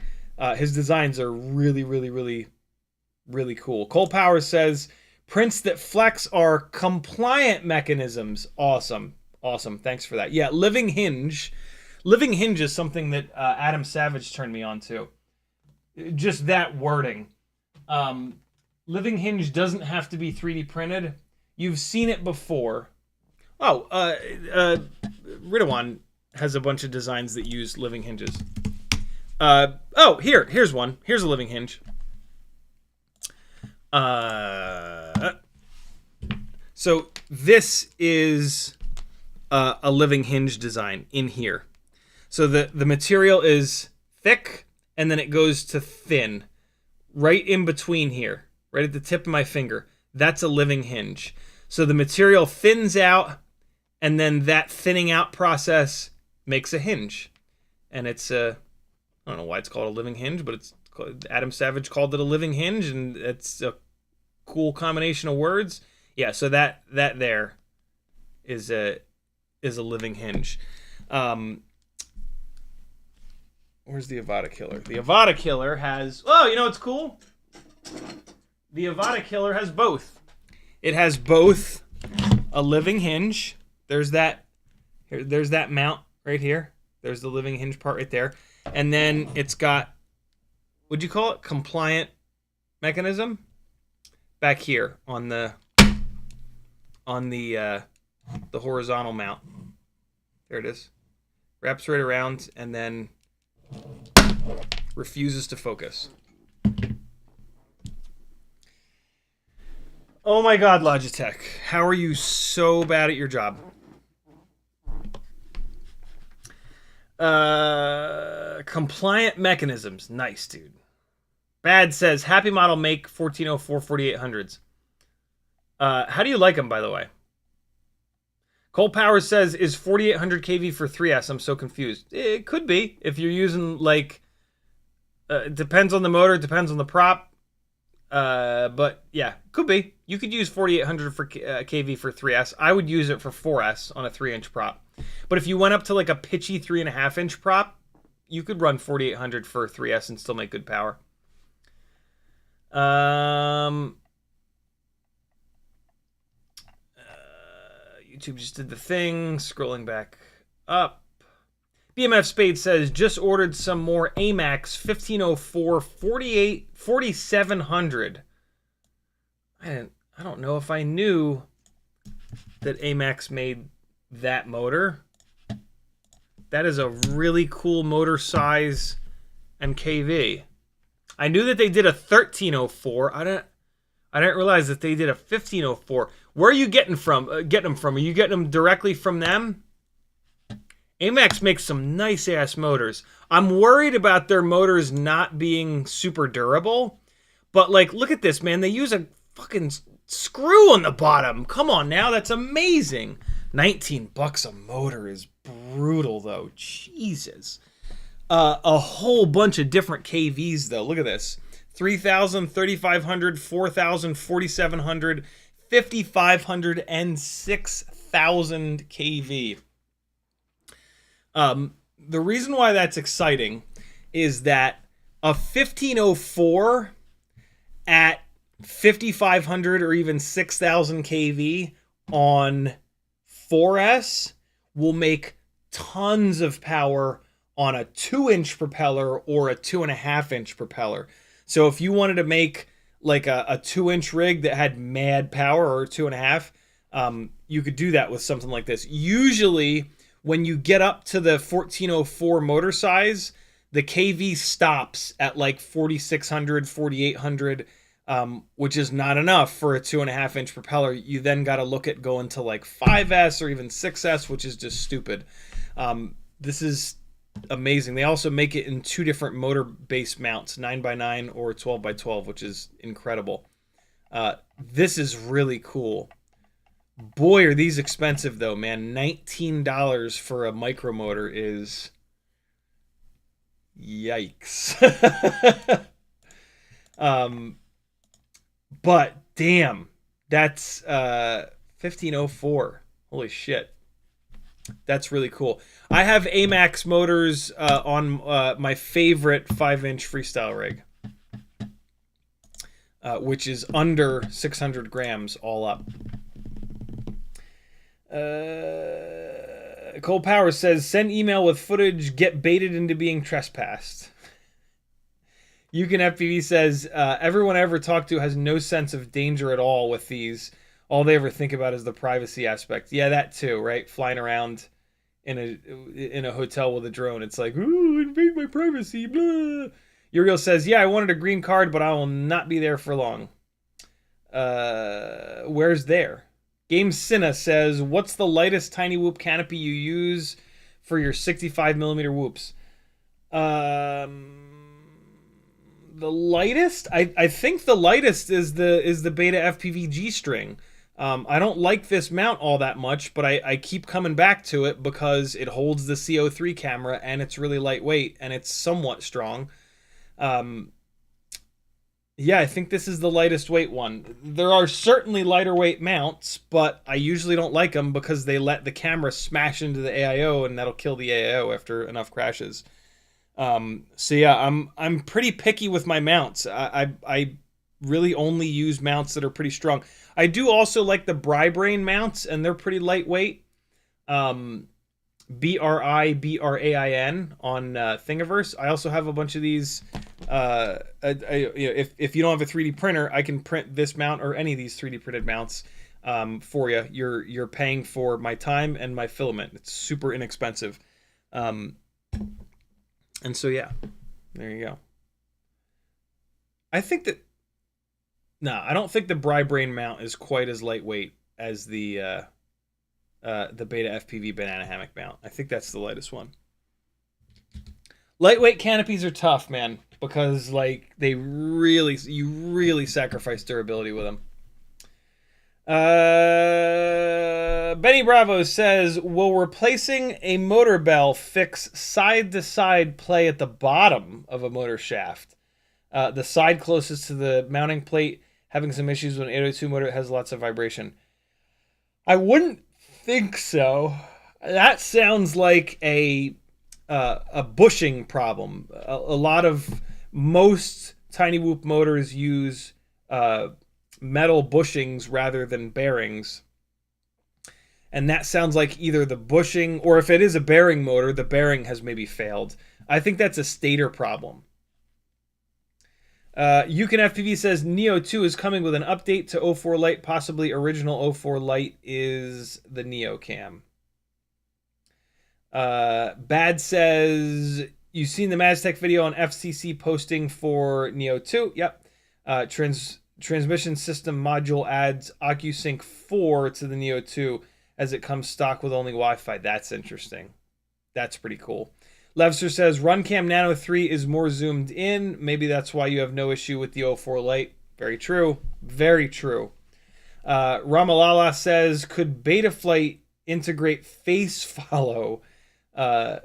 His designs are really, really, really, really cool. Cole Powers says, Prints that flex are compliant mechanisms. Awesome. Awesome. Thanks for that. Yeah, living hinge. Living hinge is something that Adam Savage turned me on to. Just that wording. Living hinge doesn't have to be 3D printed. You've seen it before. Oh, Ridawan has a bunch of designs that use living hinges. Here's one. Here's a living hinge. So this is a living hinge design in here. So the material is thick, and then it goes to thin, right in between here, right at the tip of my finger. That's a living hinge. So the material thins out, and then that thinning out process makes a hinge. And it's I don't know why it's called a living hinge, but it's Adam Savage called it a living hinge, and it's a cool combination of words. Yeah, so that there is a living hinge. Where's the Avada Killer? The Avada Killer has... Oh, you know what's cool? The Avada Killer has both. It has both a living hinge. There's that mount right here. There's the living hinge part right there. And then it's got, what'd you call it? Compliant mechanism? Back here on the horizontal mount. There it is. Wraps right around and then refuses to focus. Oh my God, Logitech. How are you so bad at your job? Compliant mechanisms. Nice, dude. Bad says, happy model make 1404 4800s. How do you like them, by the way? Cole Powers says, is 4800 kV for 3S? I'm so confused. It could be. If you're using, like, it depends on the motor, depends on the prop. But, yeah, could be. You could use 4800 for kV for 3S. I would use it for 4S on a 3-inch prop. But if you went up to, like, a pitchy 3.5-inch prop, you could run 4800 for 3S and still make good power. YouTube just did the thing. Scrolling back up. BMF Spade says, just ordered some more Amax 1504 4700. I don't know if I knew that Amax made that motor. That is a really cool motor size and KV. I knew that they did a 1304. I didn't realize that they did a 1504. Where are you getting them from? Are you getting them directly from them? Amax makes some nice-ass motors. I'm worried about their motors not being super durable. But, like, look at this, man. They use a fucking screw on the bottom. Come on now. That's amazing. $19 a motor is brutal, though. Jesus. A whole bunch of different KVs, though. Look at this. 3,000, 3,500, 4,000, 4,700, 5,500, and 6,000 kV. The reason why that's exciting is that a 1504 at 5,500 or even 6,000 kV on 4S will make tons of power on a 2-inch propeller or a 2.5-inch propeller. So if you wanted to make like a 2-inch rig that had mad power, or 2.5, you could do that with something like this. Usually when you get up to the 1404 motor size, the KV stops at like 4,600, 4,800, which is not enough for a 2.5-inch propeller. You then got to look at going to like 5S or even 6S, which is just stupid. This is amazing. They also make it in 2 different motor base mounts, 9x9 or 12x12, which is incredible. This is really cool. Boy, are these expensive though, man. $19 for a micro motor is yikes. But damn, that's 1504. Holy shit. That's really cool. I have Amax motors on my favorite 5-inch freestyle rig. which is under 600 grams all up. Cole Powers says, send email with footage, get baited into being trespassed. unchangeable says, everyone I ever talked to has no sense of danger at all with these. All they ever think about is the privacy aspect. Yeah, that too, right? Flying around in a hotel with a drone. It's like, ooh, invade my privacy, blah. Uriel says, yeah, I wanted a green card, but I will not be there for long. Where's there? Game Cinna says, what's the lightest tiny whoop canopy you use for your 65mm whoops? The lightest? I think the lightest is the Beta FPV G string. I don't like this mount all that much, but I keep coming back to it because it holds the CO3 camera and it's really lightweight and it's somewhat strong. Yeah, I think this is the lightest weight one. There are certainly lighter weight mounts, but I usually don't like them because they let the camera smash into the AIO and that'll kill the AIO after enough crashes. So yeah, I'm pretty picky with my mounts. I really only use mounts that are pretty strong. I do also like the Brain mounts, and they're pretty lightweight. BRIBRAIN on Thingiverse. I also have a bunch of these. If you don't have a 3D printer, I can print this mount or any of these 3D printed mounts for you. You're paying for my time and my filament. It's super inexpensive. And so yeah, there you go. I think that I don't think the Brain mount is quite as lightweight as the Beta FPV banana hammock mount. I think that's the lightest one. Lightweight canopies are tough, man, because like you really sacrifice durability with them. Benny Bravo says, will replacing a motor bell fix side-to-side play at the bottom of a motor shaft? The side closest to the mounting plate having some issues when 802 motor has lots of vibration. I wouldn't think so. That sounds like a bushing problem. A lot of most tiny whoop motors use metal bushings rather than bearings. And that sounds like either the bushing, or if it is a bearing motor, the bearing has maybe failed. I think that's a stator problem. unchangeable says Neo 2 is coming with an update to 04 Lite. Possibly original 04 Lite is the Neo Cam. Bad says, you've seen the Maztec video on FCC posting for Neo 2. Yep. Transmission system module adds OcuSync 4 to the Neo 2 as it comes stock with only Wi-Fi. That's interesting. That's pretty cool. Levster says, RunCam Nano 3 is more zoomed in. Maybe that's why you have no issue with the 04 Lite. Very true. Very true. Ramalala says, could Betaflight integrate face follow? I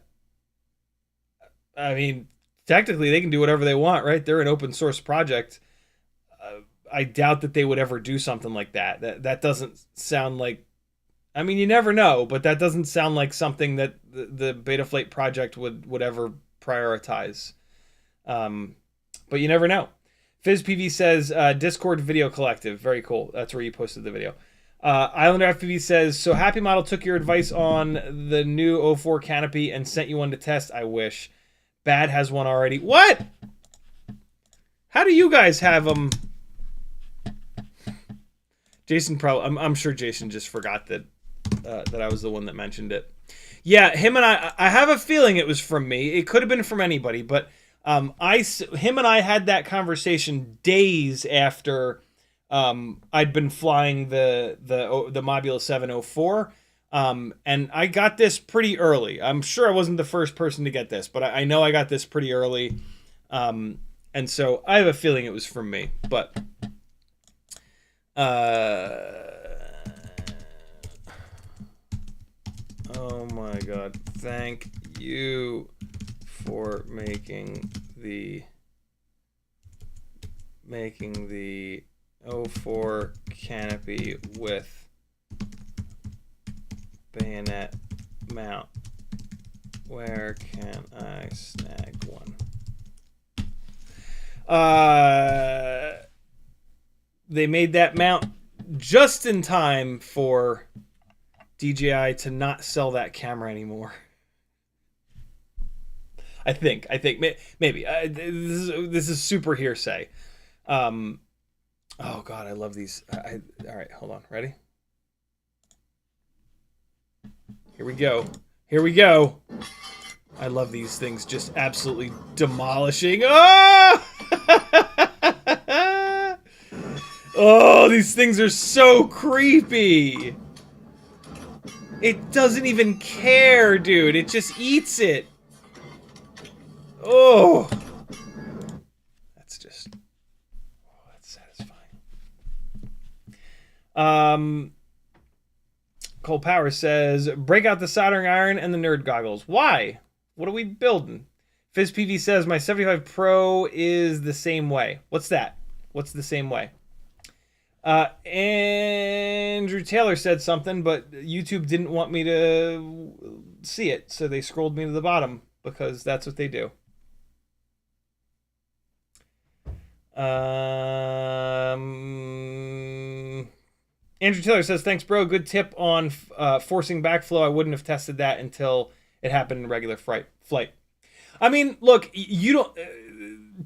mean, technically they can do whatever they want, right? They're an open source project. I doubt that they would ever do something like that. That doesn't sound like, I mean, you never know, but that doesn't sound like something that the Betaflight project would ever prioritize. But you never know. FizzPV says, Discord Video Collective. Very cool. That's where you posted the video. Islander FPV says, so Happy Model took your advice on the new 04 canopy and sent you one to test. I wish. Bad has one already. What? How do you guys have them? Jason probably, I'm sure Jason just forgot that I was the one that mentioned it. Yeah, him and I have a feeling it was from me. It could have been from anybody, but him and I had that conversation days after I'd been flying the Mobula 704, and I got this pretty early. I'm sure I wasn't the first person to get this, but I know I got this pretty early, and so I have a feeling it was from me. But oh my god, thank you for making the 04 canopy with bayonet mount. Where can I snag one? they made that mount just in time for DJI to not sell that camera anymore. I think maybe this is super hearsay. Oh God, I love these. All right, hold on. Ready? Here we go. Here we go. I love these things just absolutely demolishing. Oh! Oh, these things are so creepy. It doesn't even care, dude. It just eats it. Oh. That's just... Oh, that's satisfying. Cole Power says, break out the soldering iron and the nerd goggles. Why? What are we building? FizzPV says, my 75 Pro is the same way. What's that? What's the same way? Andrew Taylor said something, but YouTube didn't want me to see it, so they scrolled me to the bottom, because that's what they do. Andrew Taylor says, thanks, bro. Good tip on forcing backflow. I wouldn't have tested that until it happened in regular flight. I mean, look, you don't...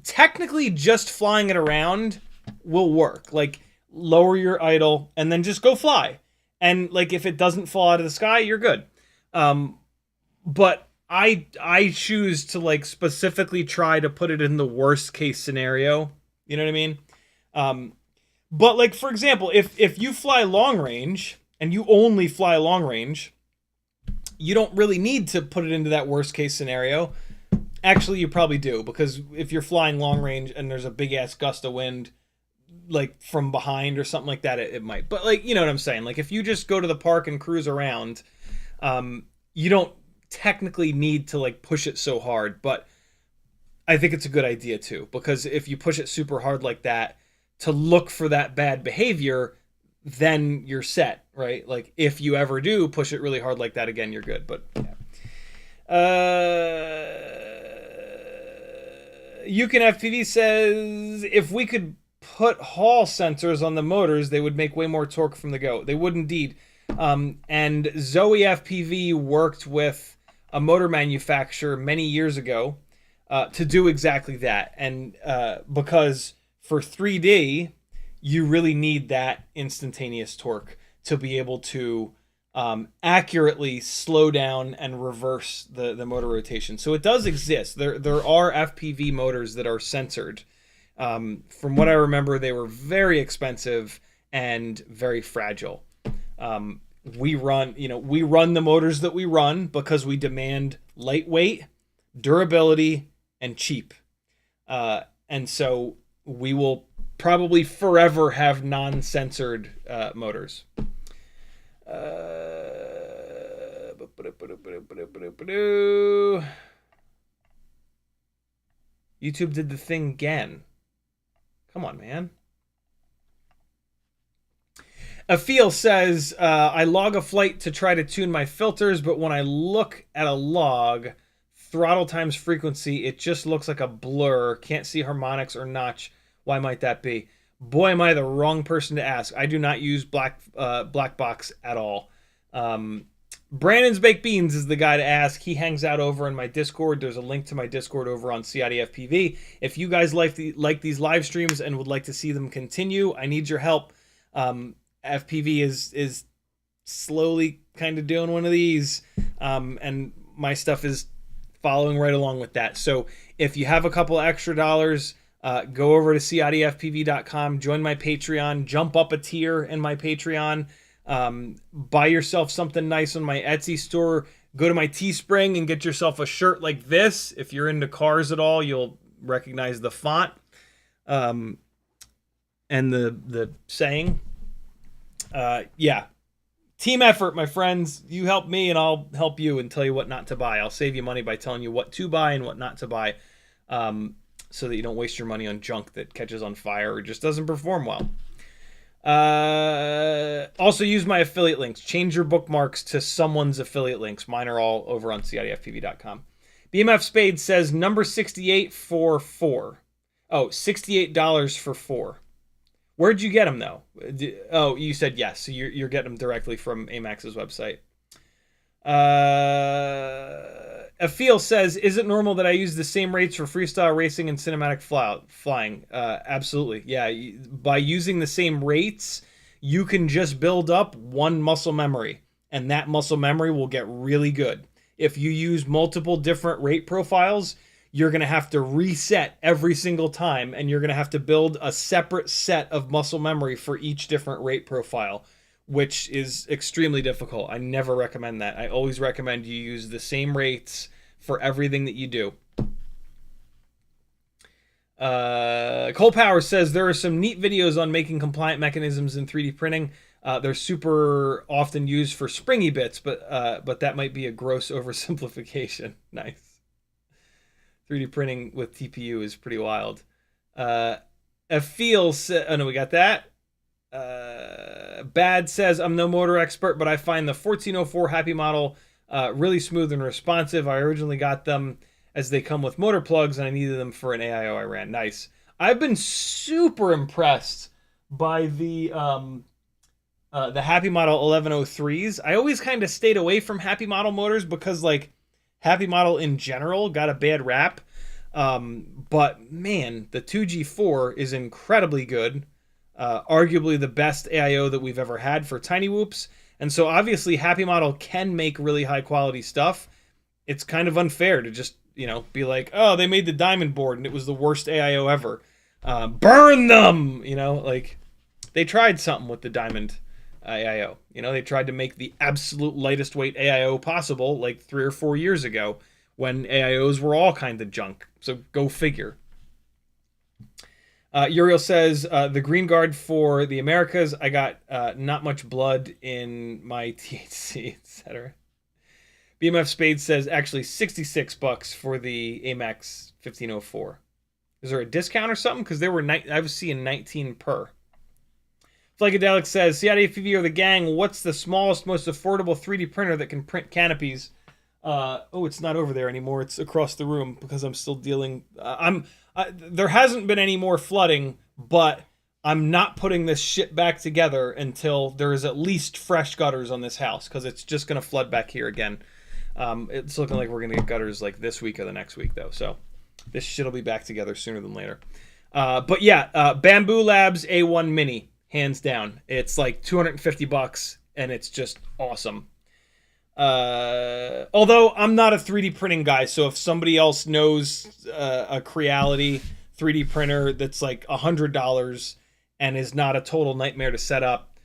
technically, just flying it around will work. Like, lower your idle, and then just go fly. And, like, if it doesn't fall out of the sky, you're good. But I choose to, like, specifically try to put it in the worst case scenario. You know what I mean? But, like, for example, if you fly long range, and you only fly long range, you don't really need to put it into that worst case scenario. Actually, you probably do, because if you're flying long range and there's a big ass gust of wind, like from behind or something like that, it might. But, like, you know what I'm saying? Like, if you just go to the park and cruise around, you don't technically need to, like, push it so hard. But I think it's a good idea too, because if you push it super hard like that to look for that bad behavior, then you're set, right? Like, if you ever do push it really hard like that again, you're good. But yeah. UCanFPV says, if we could put Hall sensors on the motors, they would make way more torque from the go. They would indeed. And CiottiFPV worked with a motor manufacturer many years ago to do exactly that. And because for 3D, you really need that instantaneous torque to be able to accurately slow down and reverse the motor rotation. So it does exist. There are FPV motors that are censored. From what I remember, they were very expensive and very fragile. We run the motors that we run because we demand lightweight, durability, and cheap. And so we will probably forever have non-censored motors. YouTube did the thing again. Come on, man. Afeel says, I log a flight to try to tune my filters, but when I look at a log, throttle times frequency, it just looks like a blur. Can't see harmonics or notch. Why might that be? Boy, am I the wrong person to ask. I do not use black box at all. Brandon's Baked Beans is the guy to ask. He hangs out over in my Discord. There's a link to my Discord over on CiottiFPV. If you guys like these live streams and would like to see them continue, I need your help. FPV is slowly kind of doing one of these, and my stuff is following right along with that. So if you have a couple extra dollars, go over to CiottiFPV.com, join my Patreon, jump up a tier in my Patreon, buy yourself something nice on my Etsy store, go to my Teespring and get yourself a shirt like this. If you're into cars at all, you'll recognize the font and the saying. Yeah. Team effort, my friends. You help me and I'll help you and tell you what not to buy. I'll save you money by telling you what to buy and what not to buy, so that you don't waste your money on junk that catches on fire or just doesn't perform well. Also use my affiliate links. Change your bookmarks to someone's affiliate links. Mine are all over on CiottiFPV.com. BMF Spade says number 68 for 4. Oh, $68 for 4. Where'd you get them though? Oh, you said yes. So you're getting them directly from Amax's website. Afeel says, is it normal that I use the same rates for freestyle racing and cinematic flying? Absolutely. Yeah. By using the same rates, you can just build up one muscle memory, and that muscle memory will get really good. If you use multiple different rate profiles, you're going to have to reset every single time, and you're going to have to build a separate set of muscle memory for each different rate profile, which is extremely difficult. I never recommend that. I always recommend you use the same rates for everything that you do. Cole Power says there are some neat videos on making compliant mechanisms in 3D printing. They're super often used for springy bits, but that might be a gross oversimplification. Nice. 3D printing with TPU is pretty wild. Afeel oh no, we got that. Bad says, I'm no motor expert, but I find the 1404 Happy model really smooth and responsive. I originally got them as they come with motor plugs, and I needed them for an AIO I ran. Nice. I've been super impressed by the Happy Model 1103s. I always kind of stayed away from Happy Model motors because, like, Happy Model in general got a bad rap. But man, the 2G4 is incredibly good. Arguably the best AIO that we've ever had for tinywhoops. And so obviously Happy Model can make really high quality stuff. It's kind of unfair to just, be like, oh, they made the diamond board and it was the worst AIO ever. Burn them! Like, they tried something with the diamond AIO. They tried to make the absolute lightest weight AIO possible like 3 or 4 years ago when AIOs were all kind of junk. So go figure. Uriel says, the green guard for the Americas, I got not much blood in my THC, etc. BMF Spade says, actually $66 for the Amax 1504. Is there a discount or something? Because I was seeing 19 per. Flakadelic says, CiottiFPV or the gang, what's the smallest, most affordable 3D printer that can print canopies? Oh, it's not over there anymore. It's across the room because I'm still dealing. There hasn't been any more flooding, but I'm not putting this shit back together until there is at least fresh gutters on this house because it's just going to flood back here again. It's looking like we're going to get gutters like this week or the next week, though. So this shit will be back together sooner than later. But yeah, Bamboo Labs A1 Mini, hands down. It's like $250, and it's just awesome. Although I'm not a 3D printing guy, so if somebody else knows a Creality 3D printer that's like $100 and is not a total nightmare to set up,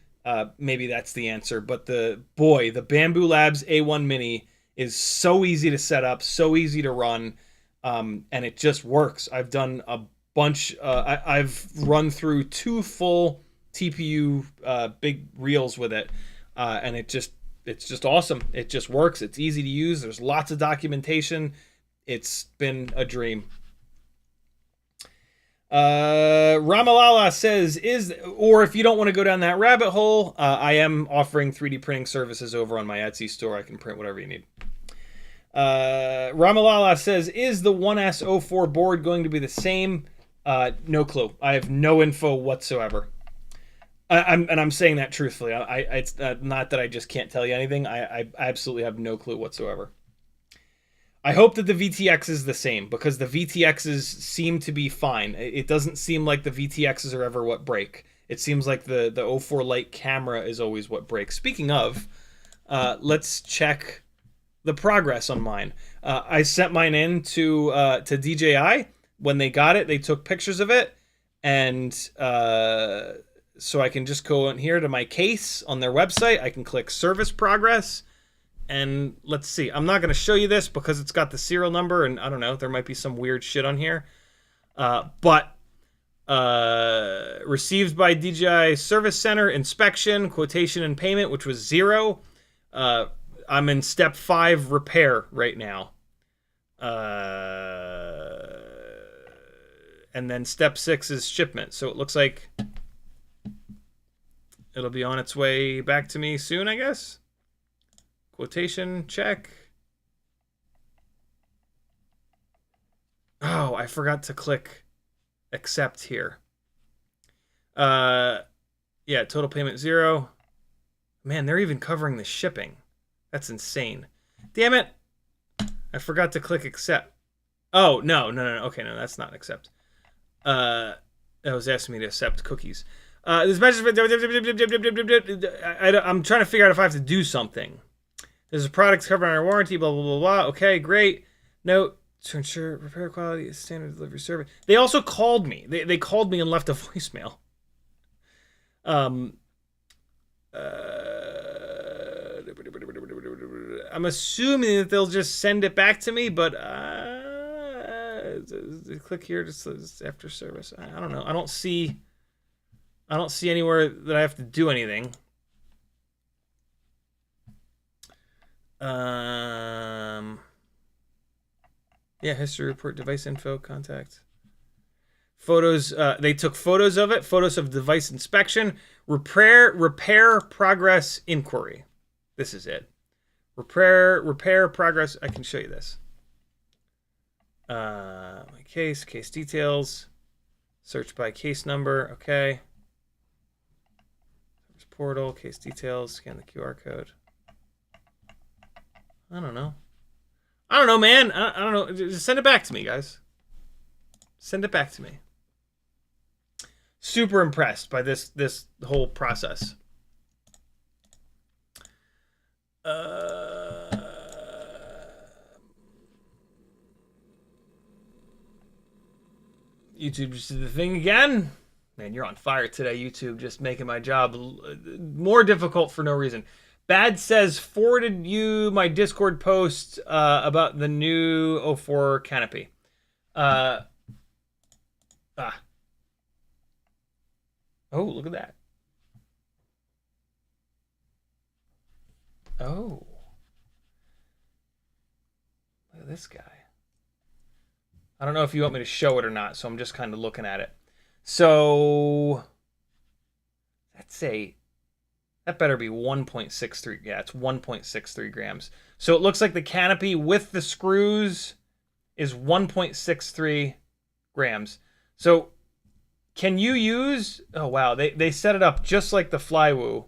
maybe that's the answer. But the Bamboo Labs A1 Mini is so easy to set up, so easy to run, and it just works. I've done a bunch. I've run through 2 full TPU big reels with it, and it's just awesome. It just works. It's easy to use. There's lots of documentation. It's been a dream. Ramalala says, or if you don't want to go down that rabbit hole, I am offering 3D printing services over on my Etsy store. I can print whatever you need. Ramalala says, is the 1S04 board going to be the same? No clue. I have no info whatsoever. I'm saying that truthfully. It's not that I just can't tell you anything. I absolutely have no clue whatsoever. I hope that the VTX is the same because the VTXs seem to be fine. It doesn't seem like the VTXs are ever what break. It seems like the 04 Lite camera is always what breaks. Speaking of, let's check the progress on mine. I sent mine in to DJI. When they got it, they took pictures of it, and so I can just go in here to my case on their website. I can click service progress, and let's see. I'm not going to show you this because it's got the serial number, and I don't know, there might be some weird shit on here. But received by DJI Service Center, inspection, quotation, and payment, which was 0. I'm in step 5, repair right now. And then step 6 is shipment. So it looks like it'll be on its way back to me soon, I guess. Quotation, check. Oh, I forgot to click accept here. Yeah, total payment 0. Man, they're even covering the shipping. That's insane. Damn it. I forgot to click accept. Oh, no. Okay, no, that's not accept. That was asking me to accept cookies. This message. I'm trying to figure out if I have to do something. There's a product covered under warranty, blah, blah, blah, blah. Okay, great. Note to ensure repair quality is standard delivery service. They also called me. They called me and left a voicemail. I'm assuming that they'll just send it back to me, but click here just after service. I don't know. I don't see anywhere that I have to do anything. Yeah, history report, device info, contact. Photos, they took photos of it, photos of device inspection, repair progress inquiry. This is it. Repair progress. I can show you this. My case details, search by case number. Okay. Portal, case details, scan the QR code. I don't know, man. I don't know. Just send it back to me, guys. Send it back to me. Super impressed by this whole process. YouTube just did the thing again. Man, you're on fire today, YouTube. Just making my job more difficult for no reason. Bad says, forwarded you my Discord post about the new 04 canopy. Oh, look at that. Oh. Look at this guy. I don't know if you want me to show it or not, so I'm just kind of looking at it. So that better be 1.63. Yeah, it's 1.63 grams. So it looks like the canopy with the screws is 1.63 grams. So can you use... Oh, wow. They set it up just like the Flywoo.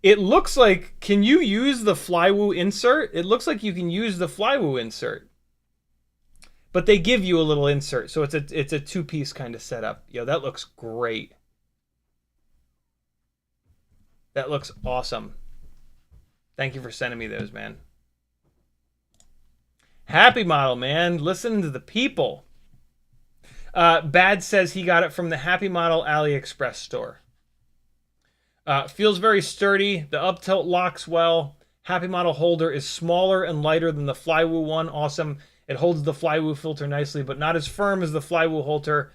It looks like... Can you use the Flywoo insert? It looks like you can use the Flywoo insert. But they give you a little insert, so it's a two-piece kind of setup. Yo, that looks great. That looks awesome. Thank you for sending me those, man. Happy model, man. Listening to the people. Bad says he got it from the Happy Model AliExpress store. Feels very sturdy. The up tilt locks well. Happy Model holder is smaller and lighter than the Flywoo one. Awesome. It holds the Flywoo filter nicely, but not as firm as the Flywoo holder.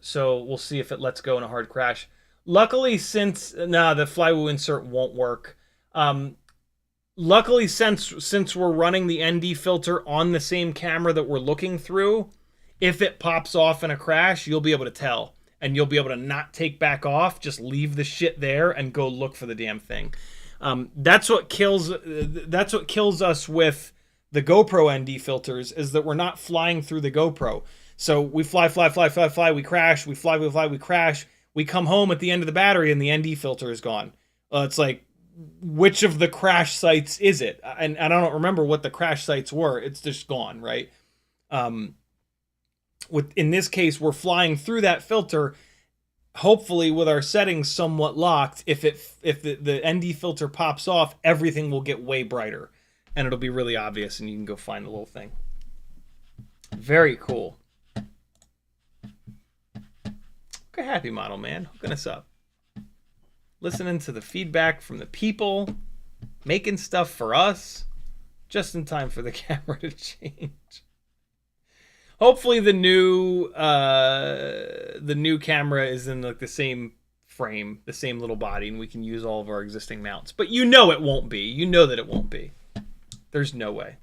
So we'll see if it lets go in a hard crash. Luckily, since the Flywoo insert won't work. Luckily, since we're running the ND filter on the same camera that we're looking through, if it pops off in a crash, you'll be able to tell, and you'll be able to not take back off. Just leave the shit there and go look for the damn thing. That's what kills us with the GoPro ND filters, is that we're not flying through the GoPro. So we fly, we crash, we fly, we crash. We come home at the end of the battery and the ND filter is gone. It's like, which of the crash sites is it? And I don't remember what the crash sites were. It's just gone, right? In this case, we're flying through that filter, hopefully with our settings somewhat locked. If the ND filter pops off, everything will get way brighter. And it'll be really obvious, and you can go find the little thing. Very cool. Look at Happy Model, man. Hooking us up. Listening to the feedback from the people. Making stuff for us. Just in time for the camera to change. Hopefully the new camera is in like the same frame, the same little body, and we can use all of our existing mounts. But you know it won't be. You know that it won't be. There's no way.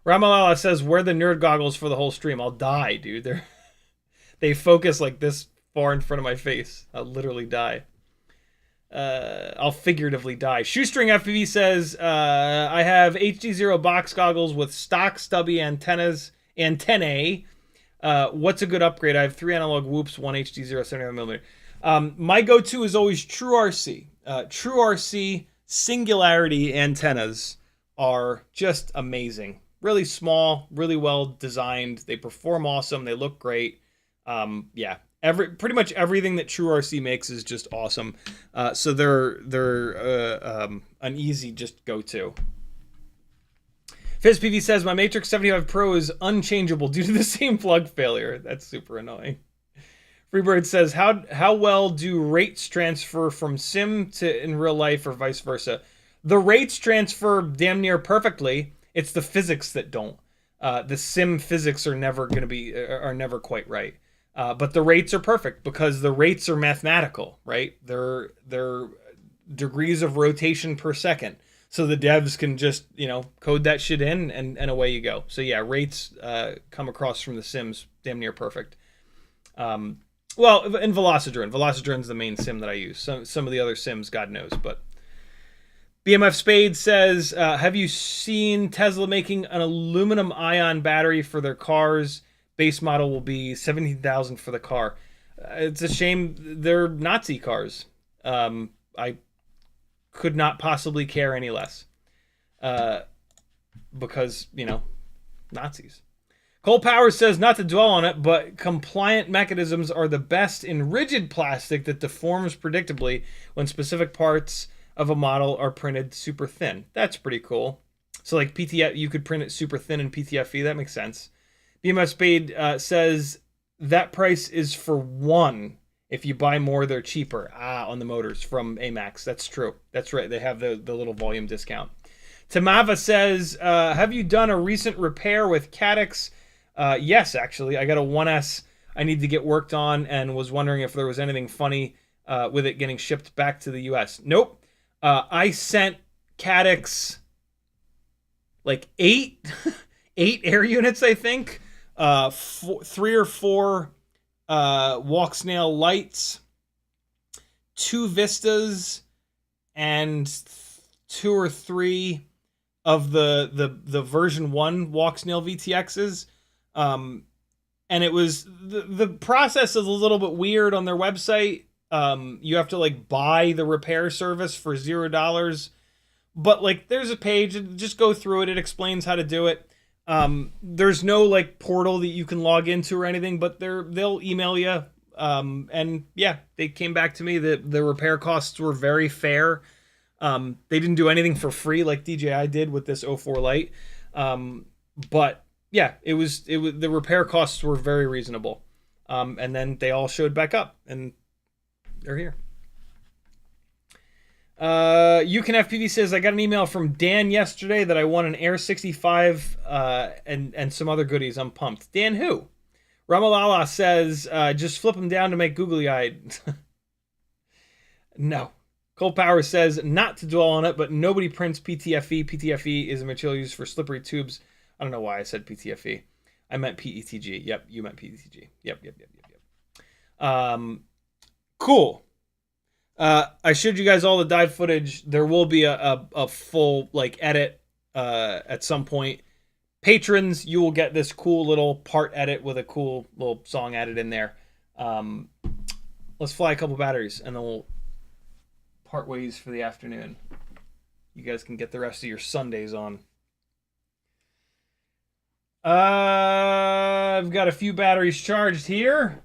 Ramalala says, wear the nerd goggles for the whole stream. I'll die, dude. They focus like this far in front of my face. I'll literally die. I'll figuratively die. Shoestring FPV says, I have HD0 box goggles with stock stubby antennae. What's a good upgrade? I have 3 analog whoops, 1 HD 0.75mm. My go-to is always True RC. True RC singularity antennas are just amazing. Really small, really well designed. They perform awesome. They look great. Yeah, pretty much everything that True RC makes is just awesome. So they're an easy just go-to. FizzPV says my Matrix 75 Pro is unchangeable due to the same plug failure. That's super annoying. Freebird says, how well do rates transfer from sim to in real life or vice versa? The rates transfer damn near perfectly. It's the physics that don't. The sim physics are never quite right. But the rates are perfect because the rates are mathematical, right? They're degrees of rotation per second. So the devs can just, code that shit in and away you go. So yeah, rates come across from the sims damn near perfect. Well, in Velocidrone. Velocidrone's the main sim that I use. Some of the other sims, God knows. But BMF Spade says, have you seen Tesla making an aluminum ion battery for their cars? Base model will be $17,000 for the car. It's a shame they're Nazi cars. I could not possibly care any less. Because, Nazis. Cole Powers says, not to dwell on it, but compliant mechanisms are the best in rigid plastic that deforms predictably when specific parts of a model are printed super thin. That's pretty cool. So like PTF, you could print it super thin in PTFE. That makes sense. BMS Spade says that price is for one. If you buy more, they're cheaper. On the motors from Amax. That's true. That's right. They have the little volume discount. Tamava says, have you done a recent repair with Cadix? Yes, actually. I got a 1S I need to get worked on and was wondering if there was anything funny with it getting shipped back to the US. Nope. I sent Cadix like 8 air units, I think. 3 or 4 walk snail lights, 2 Vistas, and 2 or 3 of the version 1 walk snail VTXs. And it was the process is a little bit weird on their website. You have to like buy the repair service for $0, but like there's a page, just go through it. It explains how to do it. There's no like portal that you can log into or anything, but they'll email you. And yeah, they came back to me that the repair costs were very fair. They didn't do anything for free like DJI did with this 04 Lite. But yeah, it was the repair costs were very reasonable. And then they all showed back up and they're here. UCanFPV says, I got an email from Dan yesterday that I won an Air 65 and some other goodies. I'm pumped. Dan who? Ramalala says, just flip them down to make googly-eyed. No. Cole Power says, not to dwell on it, but nobody prints PTFE. PTFE is a material used for slippery tubes. I don't know why I said PTFE. I meant PETG. Yep, you meant PETG. Yep. Cool. I showed you guys all the dive footage. There will be a full like edit at some point. Patrons, you will get this cool little part edit with a cool little song added in there. Let's fly a couple batteries and then we'll part ways for the afternoon. You guys can get the rest of your Sundays on. I've got a few batteries charged here.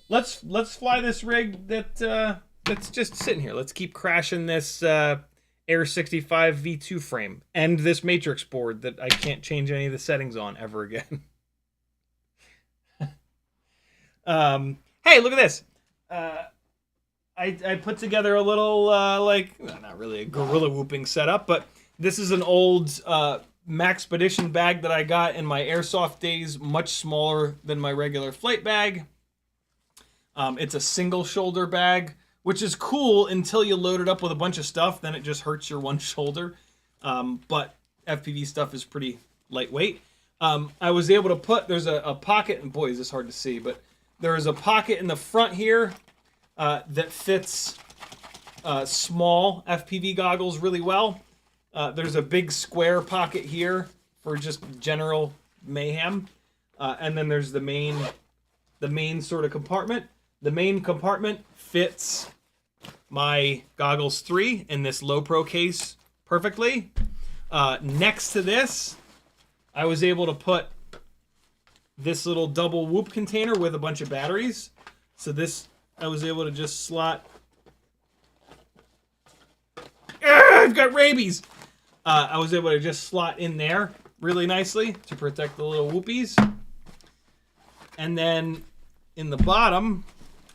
Let's fly this rig that's just sitting here. Let's keep crashing this Air 65 V2 frame and this Matrix board that I can't change any of the settings on ever again. Hey, look at this. I put together a little not really a gorilla whooping setup, but this is an old Maxpedition bag that I got in my airsoft days, much smaller than my regular flight bag. It's a single shoulder bag, which is cool until you load it up with a bunch of stuff. Then it just hurts your one shoulder. But FPV stuff is pretty lightweight. I was able to put, there's a pocket, and boy, is this hard to see, but there is a pocket in the front here that fits small FPV goggles really well. There's a big square pocket here for just general mayhem. And then there's the main sort of compartment. The main compartment fits my Goggles 3 in this low pro case perfectly. Next to this, I was able to put this little double whoop container with a bunch of batteries. So this, I was able to just slot. I've got rabies. I was able to just slot in there really nicely to protect the little whoopies. And then in the bottom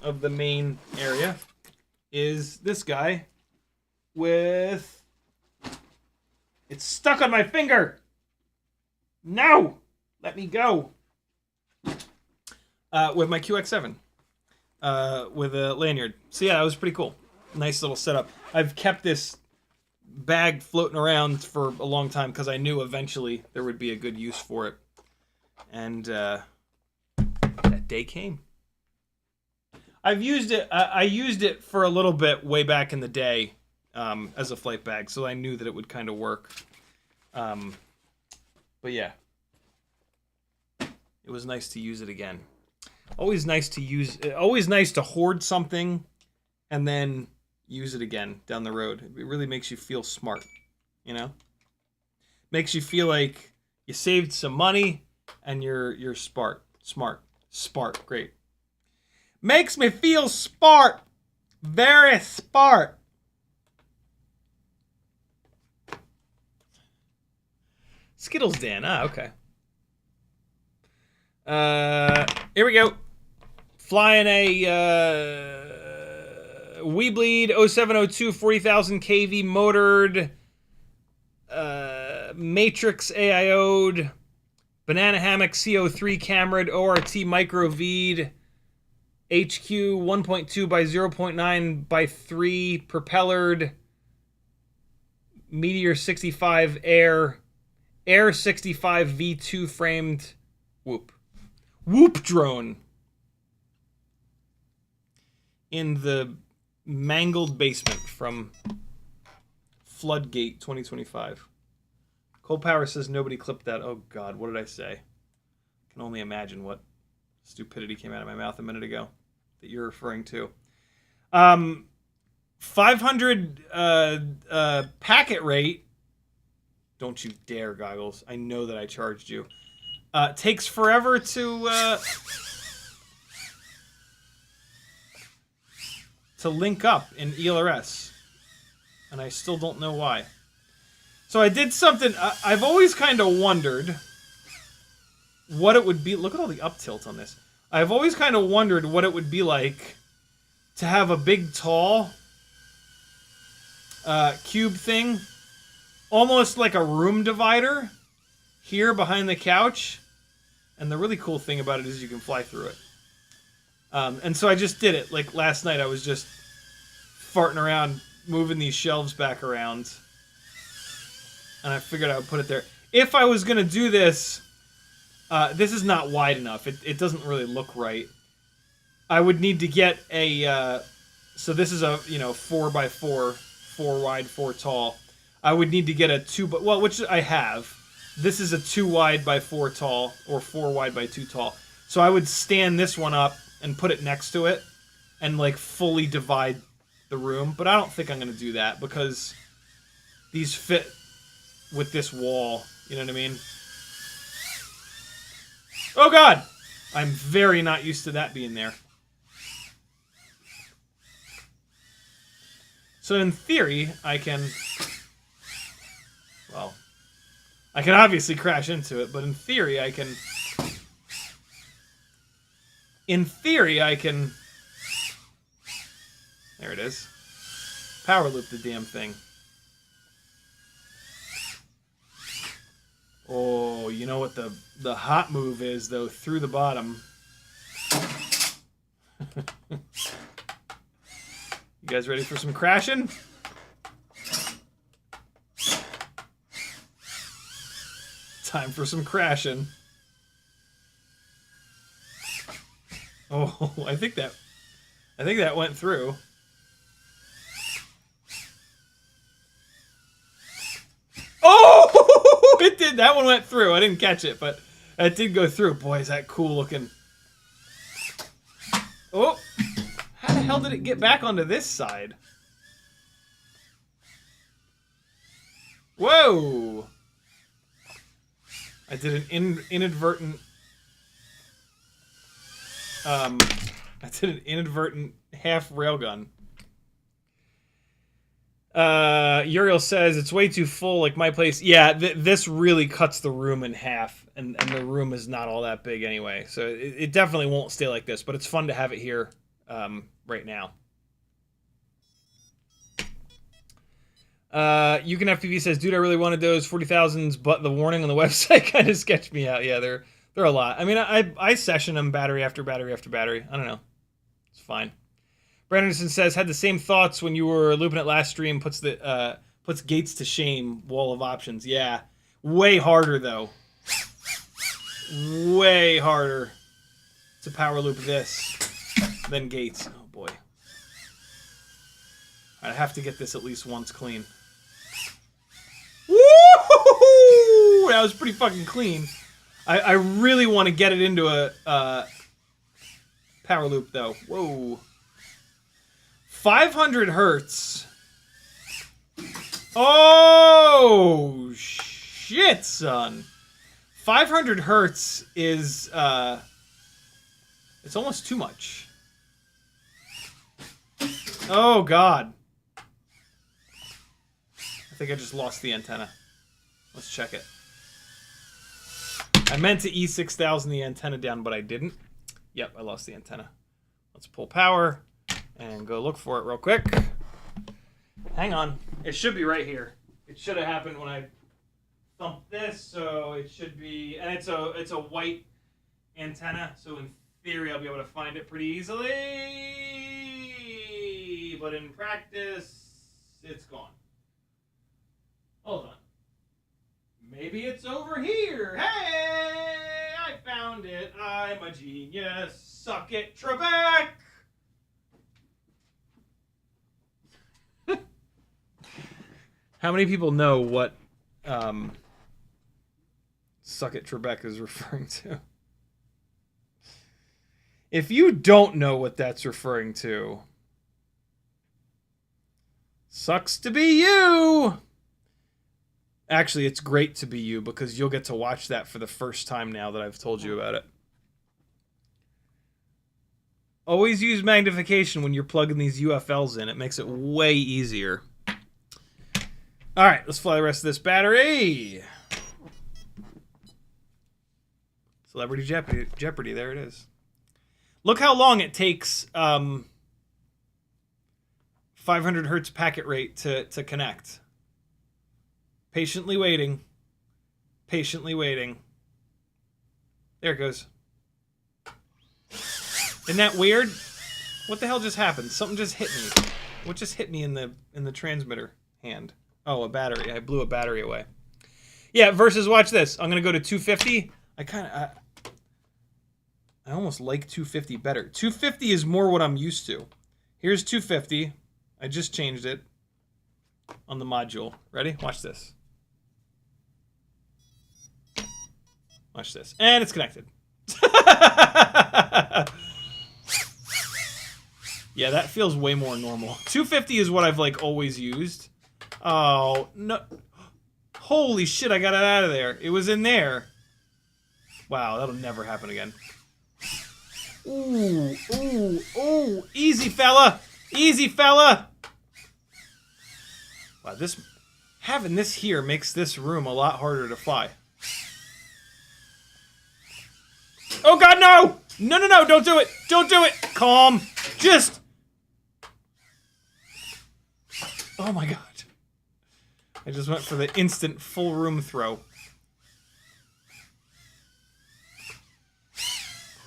of the main area is this guy with... It's stuck on my finger! No! Let me go! With my QX7. With a lanyard. So yeah, that was pretty cool. Nice little setup. I've kept this bag floating around for a long time because I knew eventually there would be a good use for it. And that day came. I've used it. I used it for a little bit way back in the day as a flight bag, so I knew that it would kind of work. But yeah, it was nice to use it again. Always nice to use. Always nice to hoard something and then use it again down the road. It really makes you feel smart, you know. Makes you feel like you saved some money and you're smart. Great. Makes me feel smart. Very smart. Skittles Dan. Ah, okay. Here we go. Flying a Weebleed 0702 40,000 kV motored Matrix AIO'd Banana Hammock CO3 camered ORT micro V'd HQ 1.2 by 0.9 by 3 propellered Meteor 65 Air 65 V2 framed whoop drone in the mangled basement from Floodgate 2025. Cold Power says nobody clipped that. Oh God, what did I say? I can only imagine what stupidity came out of my mouth a minute ago that you're referring to. 500 packet rate. Don't you dare, Goggles. I know that I charged you. Takes forever to link up in ELRS. And I still don't know why. So I did something. I've always kind of wondered what it would be. Look at all the up tilt on this. I've always kind of wondered what it would be like to have a big, tall cube thing, almost like a room divider here behind the couch. And the really cool thing about it is you can fly through it. And so I just did it. Like last night I was just farting around, moving these shelves back around. And I figured I would put it there. If I was going to do this, this is not wide enough. It doesn't really look right. I would need to get a... so this is a, 4x4, 4 wide, 4 tall. I would need to get a 2... Well, which I have. This is a 2 wide by 4 tall, or 4 wide by 2 tall. So I would stand this one up and put it next to it and, like, fully divide the room. But I don't think I'm going to do that because these fit with this wall. You know what I mean? Oh, God! I'm very not used to that being there. So in theory, I can... Well... I can obviously crash into it, but in theory I can... There it is. Power loop the damn thing. Oh, you know what the hot move is, though, through the bottom. You guys ready for some crashing? Time for some crashing. Oh, I think that went through. Oh, it did. That one went through. I didn't catch it, but That did go through. Boy, is that cool looking. Oh! How the hell did it get back onto this side? Whoa! I did an inadvertent... I did an inadvertent half railgun. Uriel says it's way too full, like my place. Yeah, this really cuts the room in half, and the room is not all that big anyway, so it definitely won't stay like this, but it's fun to have it here right now. You Can FPV says, dude, I really wanted those 40,000s, but the warning on the website kind of sketched me out. Yeah, they're a lot. I mean, I session them battery after battery after battery. I don't know. It's fine. Branderson says, had the same thoughts when you were looping it last stream. Puts gates to shame. Wall of options. Yeah. Way harder, though. Way harder to power loop this than gates. Oh, boy. I have to get this at least once clean. Woo! That was pretty fucking clean. I really want to get it into a power loop, though. Whoa. 500 hertz. Oh, shit, son. 500 hertz is, it's almost too much. Oh, God. I think I just lost the antenna. Let's check it. I meant to E6000 the antenna down, but I didn't. Yep, I lost the antenna. Let's pull power and go look for it real quick. Hang on. It should be right here. It should have happened when I thumped this, so it should be... And it's a white antenna, so in theory I'll be able to find it pretty easily. But in practice, it's gone. Hold on. Maybe it's over here. Hey! I found it. I'm a genius. Suck it, Trebek! How many people know what Suck It Trebek is referring to? If you don't know what that's referring to, sucks to be you! Actually, it's great to be you because you'll get to watch that for the first time now that I've told you about it. Always use magnification when you're plugging these UFLs in. It makes it way easier. All right, let's fly the rest of this battery. Celebrity Jeopardy, there it is. Look how long it takes 500 hertz packet rate to connect. Patiently waiting. Patiently waiting. There it goes. Isn't that weird? What the hell just happened? Something just hit me. What just hit me in the transmitter hand? Oh, a battery. I blew a battery away. Yeah, versus watch this. I'm gonna go to 250. I almost like 250 better. 250 is more what I'm used to. Here's 250. I just changed it on the module. Ready? Watch this. Watch this. And it's connected. Yeah, that feels way more normal. 250 is what I've like always used. Oh, no. Holy shit, I got it out of there. It was in there. Wow, that'll never happen again. Ooh, ooh, ooh. Easy, fella. Easy, fella. Wow, having this here makes this room a lot harder to fly. Oh, God, no! No, no, no, don't do it. Don't do it. Calm. Just... Oh, my God. I just went for the instant full room throw.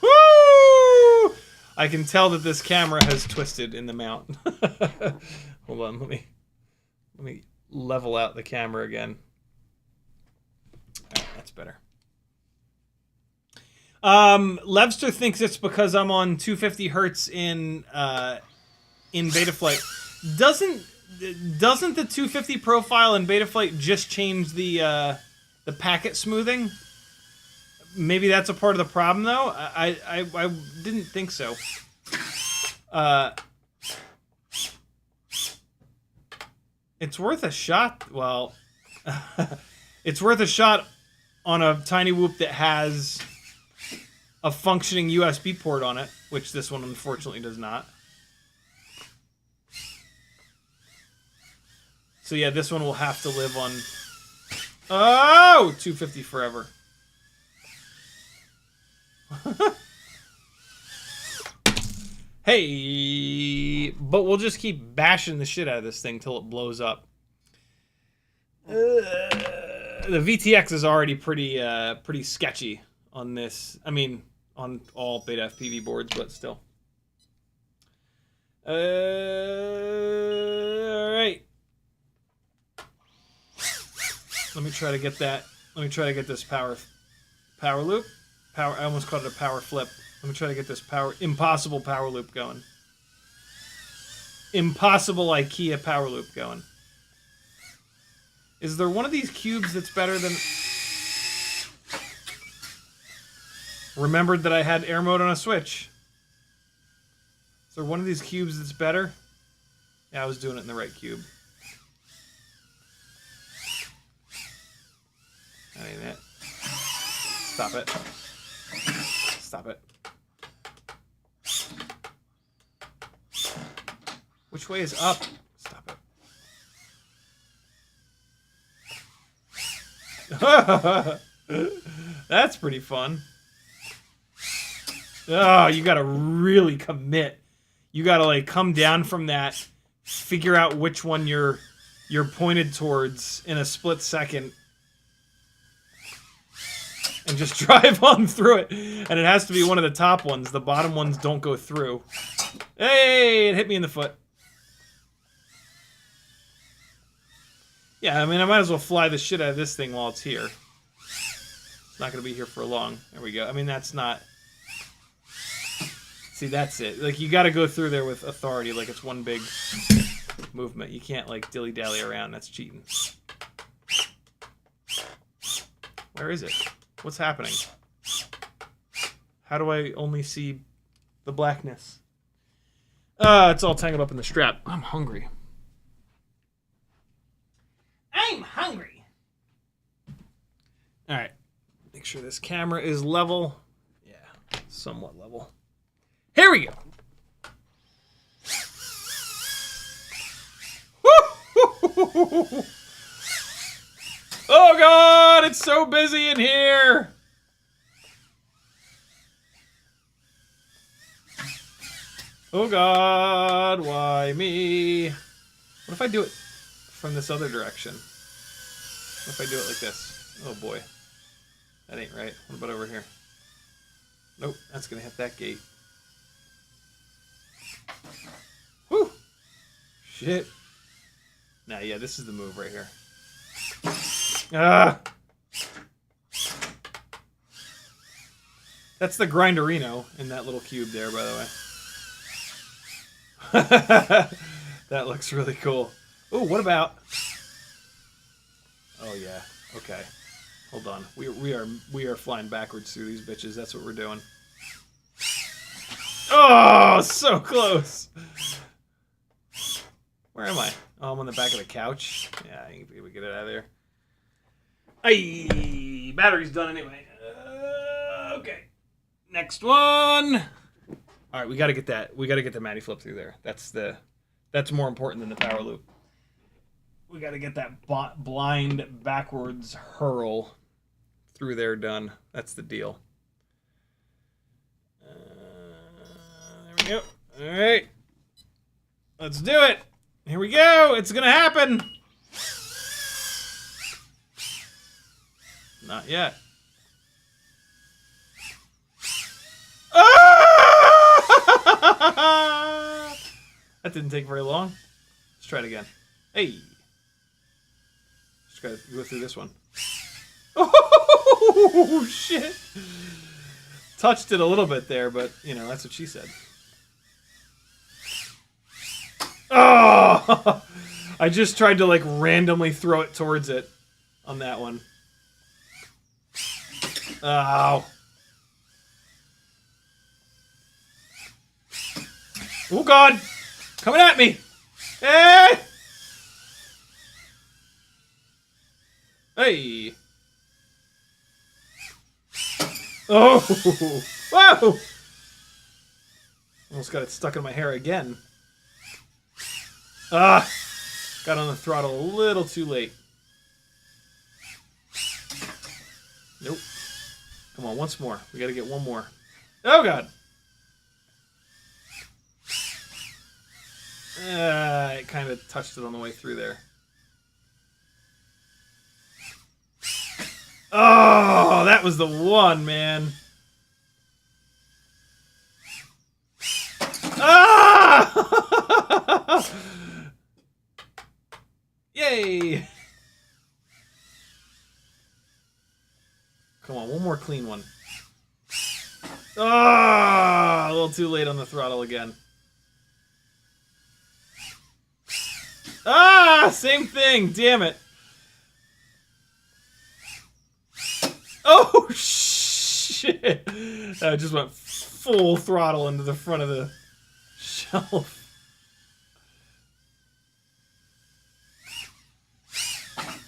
Woo! I can tell that this camera has twisted in the mount. Hold on, let me level out the camera again. All right, that's better. Levster thinks it's because I'm on 250 hertz in Betaflight. Doesn't the 250 profile in Betaflight just change the packet smoothing? maybe that's a part of the problem, though. I didn't think so. It's worth a shot. Well, it's worth a shot on a tinywhoop that has a functioning USB port on it, which this one unfortunately does not. So yeah, this one will have to live on... Oh! 250 forever. Hey! But we'll just keep bashing the shit out of this thing till it blows up. The VTX is already pretty sketchy on this. I mean, on all beta FPV boards, but still. Alright. Let me try to get that. Let me try to get this power loop. I almost called it a power flip. Let me try to get this impossible power loop going. Impossible IKEA power loop going. Is there one of these cubes that's better than... Remembered that I had air mode on a Switch. Is there one of these cubes that's better? Yeah, I was doing it in the right cube. That ain't it. Stop it. Stop it. Which way is up? Stop it. That's pretty fun. Oh, you gotta really commit. You gotta like come down from that, figure out which one you're pointed towards in a split second, and just drive on through it. And it has to be one of the top ones. The bottom ones don't go through. Hey, it hit me in the foot. Yeah, I mean, I might as well fly the shit out of this thing while it's here. It's not going to be here for long. There we go. I mean, that's not... See, that's it. Like, you got to go through there with authority, like it's one big movement. You can't, like, dilly-dally around. That's cheating. Where is it? What's happening? How do I only see the blackness? It's all tangled up in the strap. I'm hungry. I'm hungry. All right. Make sure this camera is level. Yeah, somewhat level. Here we go. Oh God, it's so busy in here. Oh God, why me? What if I do it from this other direction? What if I do it like this? Oh boy. That ain't right. What about over here? Nope, that's gonna hit that gate. Whew! Shit. Nah, yeah, this is the move right here. Ah! That's the Grinderino in that little cube there, by the way. That looks really cool. Oh, what about... Oh, yeah. Okay. Hold on. We are flying backwards through these bitches. That's what we're doing. Oh, so close. Where am I? Oh, I'm on the back of the couch. Yeah, I think we get it out of there. Aye, battery's done anyway. Okay. Next one. All right, we got to get that. We got to get the Matty flip through there. That's more important than the power loop. We got to get that blind backwards hurl through there done. That's the deal. There we go. All right. Let's do it. Here we go. It's going to happen. Not yet. Ah! That didn't take very long. Let's try it again. Hey. Just gotta go through this one. Oh, shit. Touched it a little bit there, but, you know, that's what she said. Oh! I just tried to, like, randomly throw it towards it on that one. Oh. Oh, God. Coming at me. Eh. Hey. Oh. Whoa. Almost got it stuck in my hair again. Ah. Got on the throttle a little too late. Nope. Come on, once more. We gotta get one more. Oh, God. It kind of touched it on the way through there. Oh, that was the one, man. Ah! Yay! Come on, one more clean one. Ah, a little too late on the throttle again. Ah, same thing. Damn it. Oh, shit. I just went full throttle into the front of the shelf.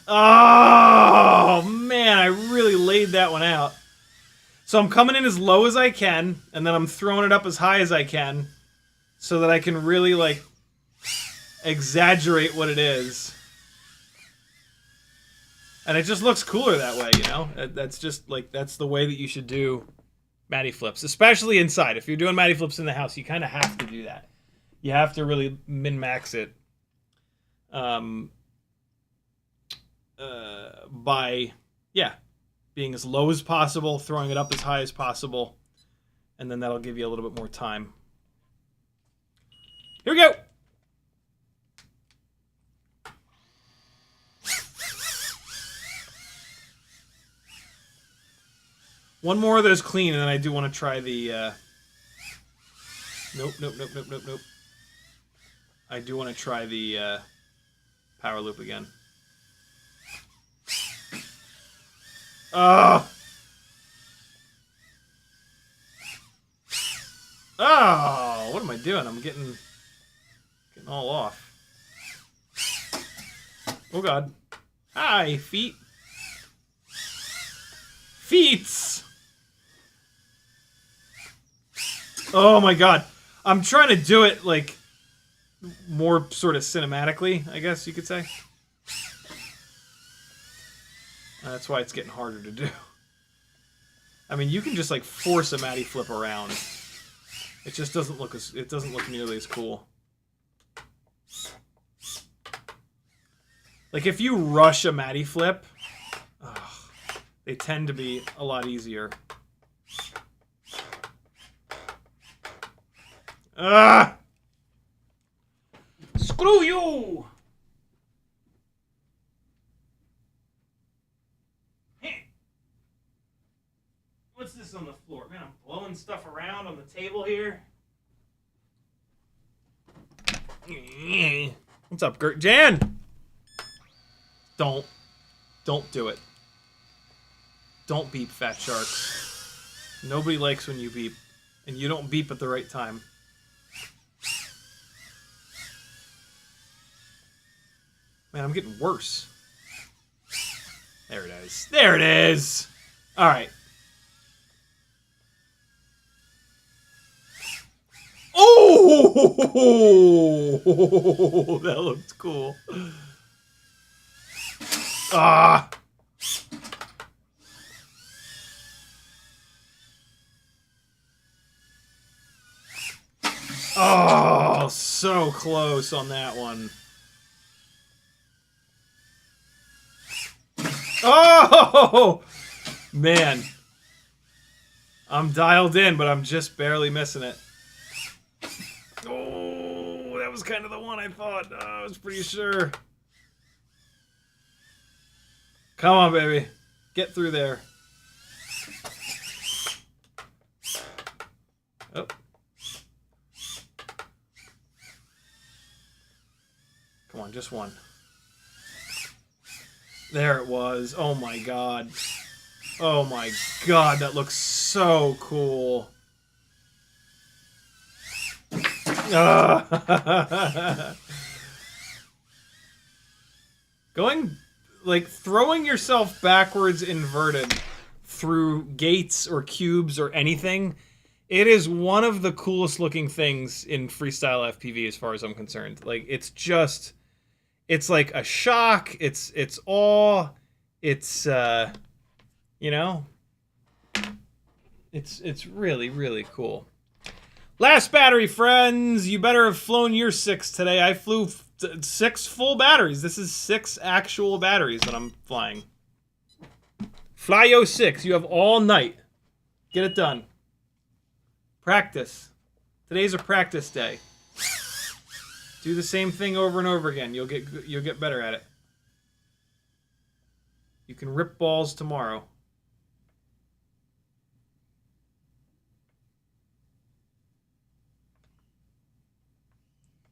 Oh, man, I really laid that one out. So I'm coming in as low as I can, and then I'm throwing it up as high as I can so that I can really, like, exaggerate what it is. And it just looks cooler that way, you know? That's just, like, that's the way that you should do Matty flips, especially inside. If you're doing Matty flips in the house, you kind of have to do that. You have to really min-max it by, yeah, being as low as possible, throwing it up as high as possible, and then that'll give you a little bit more time. Here we go! One more of those clean, and then I do want to try the, Nope. I do want to try the, power loop again. Oh! Oh! What am I doing? I'm getting all off. Oh, God. Hi, feet. Feets! Oh, my God. I'm trying to do it, like, more sort of cinematically, I guess you could say. That's why it's getting harder to do. I mean, you can just, like, force a Matty flip around. It just doesn't look as, it doesn't look nearly as cool. Like, if you rush a Matty flip, they tend to be a lot easier. Ah! Screw you! What's this on the floor? Man, I'm blowing stuff around on the table here. What's up, Gert? Jan! Don't do it. Don't beep, fat sharks. Nobody likes when you beep. And you don't beep at the right time. Man, I'm getting worse. There it is. There it is! Alright. Oh! That looked cool. Ah! Oh, so close on that one. Oh! Man. I'm dialed in, but I'm just barely missing it. Oh, that was kind of the one I thought. I was pretty sure. Come on, baby. Get through there. Oh. Come on, just one. There it was. Oh my God. Oh my god, that looks so cool. Going, like, throwing yourself backwards inverted through gates or cubes or anything, it is one of the coolest looking things in freestyle FPV as far as I'm concerned. Like, it's just, it's like a shock, it's awe, it's, you know, it's really, really cool. Last battery, friends. You better have flown your 6 today. I flew 6 full batteries. This is 6 actual batteries that I'm flying. Fly yo 6. You have all night. Get it done. Practice. Today's a practice day. Do the same thing over and over again. You'll get better at it. You can rip balls tomorrow.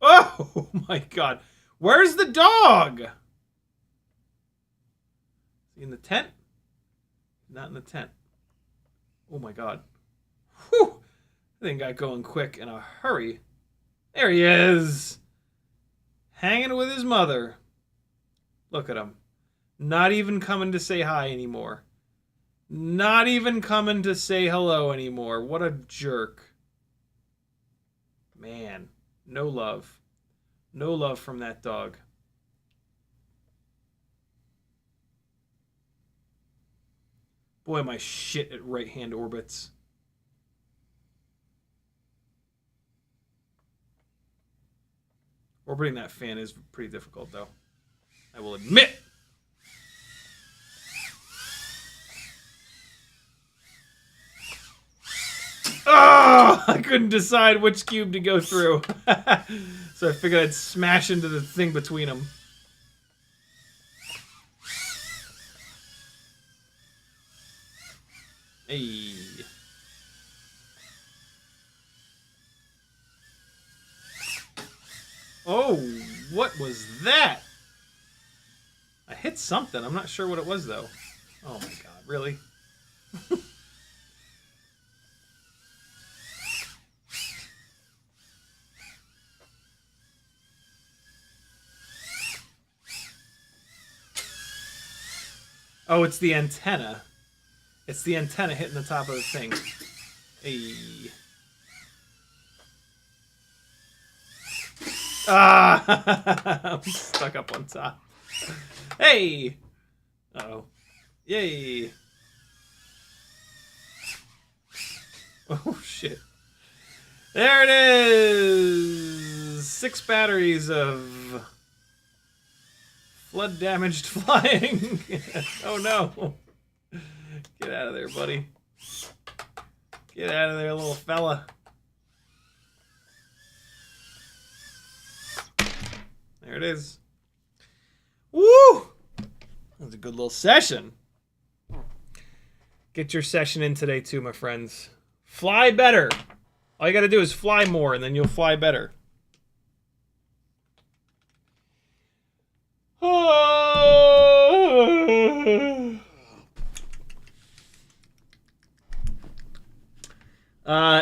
Oh my god. Where's the dog? Is he in the tent? Not in the tent. Oh my god. Whew. That thing got going quick in a hurry. There he is. Hanging with his mother. Look at him. Not even coming to say hi anymore. Not even coming to say hello anymore. What a jerk. Man. No love. No love from that dog. Boy, am I shit at right-hand orbits. Orbiting that fan is pretty difficult, though. I will admit. Oh, I couldn't decide which cube to go through. So I figured I'd smash into the thing between them. Hey. Oh, what was that? I hit something. I'm not sure what it was, though. Oh my god, really? Oh, it's the antenna. It's the antenna hitting the top of the thing. Hey. Ah! I'm stuck up on top. Hey! Uh-oh. Yay! Oh, shit. There it is! 6 batteries of flood-damaged flying. Oh, no. Get out of there, buddy. Get out of there, little fella. There it is. Woo! That was a good little session. Get your session in today, too, my friends. Fly better. All you got to do is fly more, and then you'll fly better.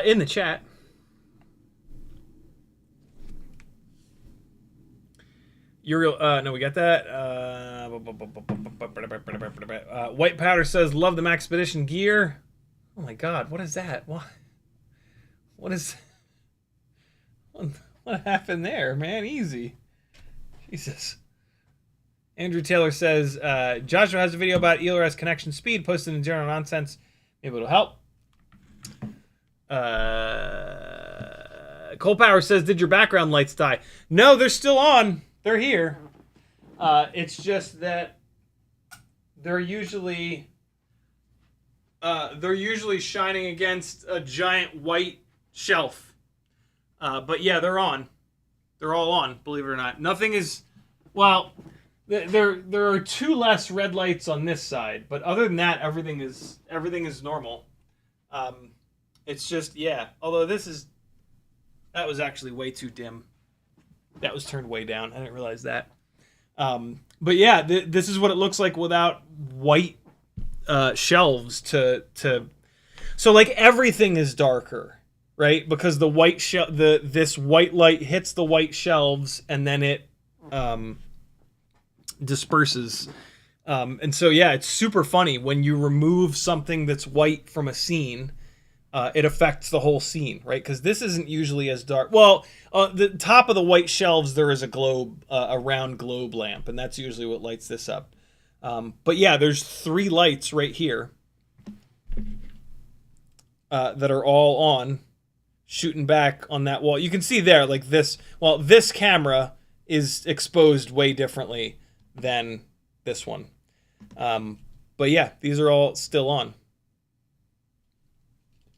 In the chat. Uriel, no, we got that. White Powder says, love the Maxpedition gear. Oh my god, what is that? What is... What happened there, man? Easy. Jesus. Andrew Taylor says, Joshua has a video about ELRS connection speed posted in General Nonsense. Maybe it'll help. Cole Power says, did your background lights die? No, they're still on. They're here. It's just that they're usually shining against a giant white shelf. But yeah, they're on. They're all on, believe it or not. Nothing is... Well, there are 2 less red lights on this side, but other than that, everything is normal. It's just, yeah. Although that was actually way too dim. That was turned way down. I didn't realize that. But yeah, this is what it looks like without white shelves to so like everything is darker, right? Because the white this white light hits the white shelves and then it disperses. And so yeah, it's super funny when you remove something that's white from a scene. It affects the whole scene, right? Because this isn't usually as dark. Well, the top of the white shelves, there is a globe, a round globe lamp, and that's usually what lights this up. But yeah, there's 3 lights right here that are all on, shooting back on that wall. You can see there, like this. Well, this camera is exposed way differently than this one. But yeah, these are all still on.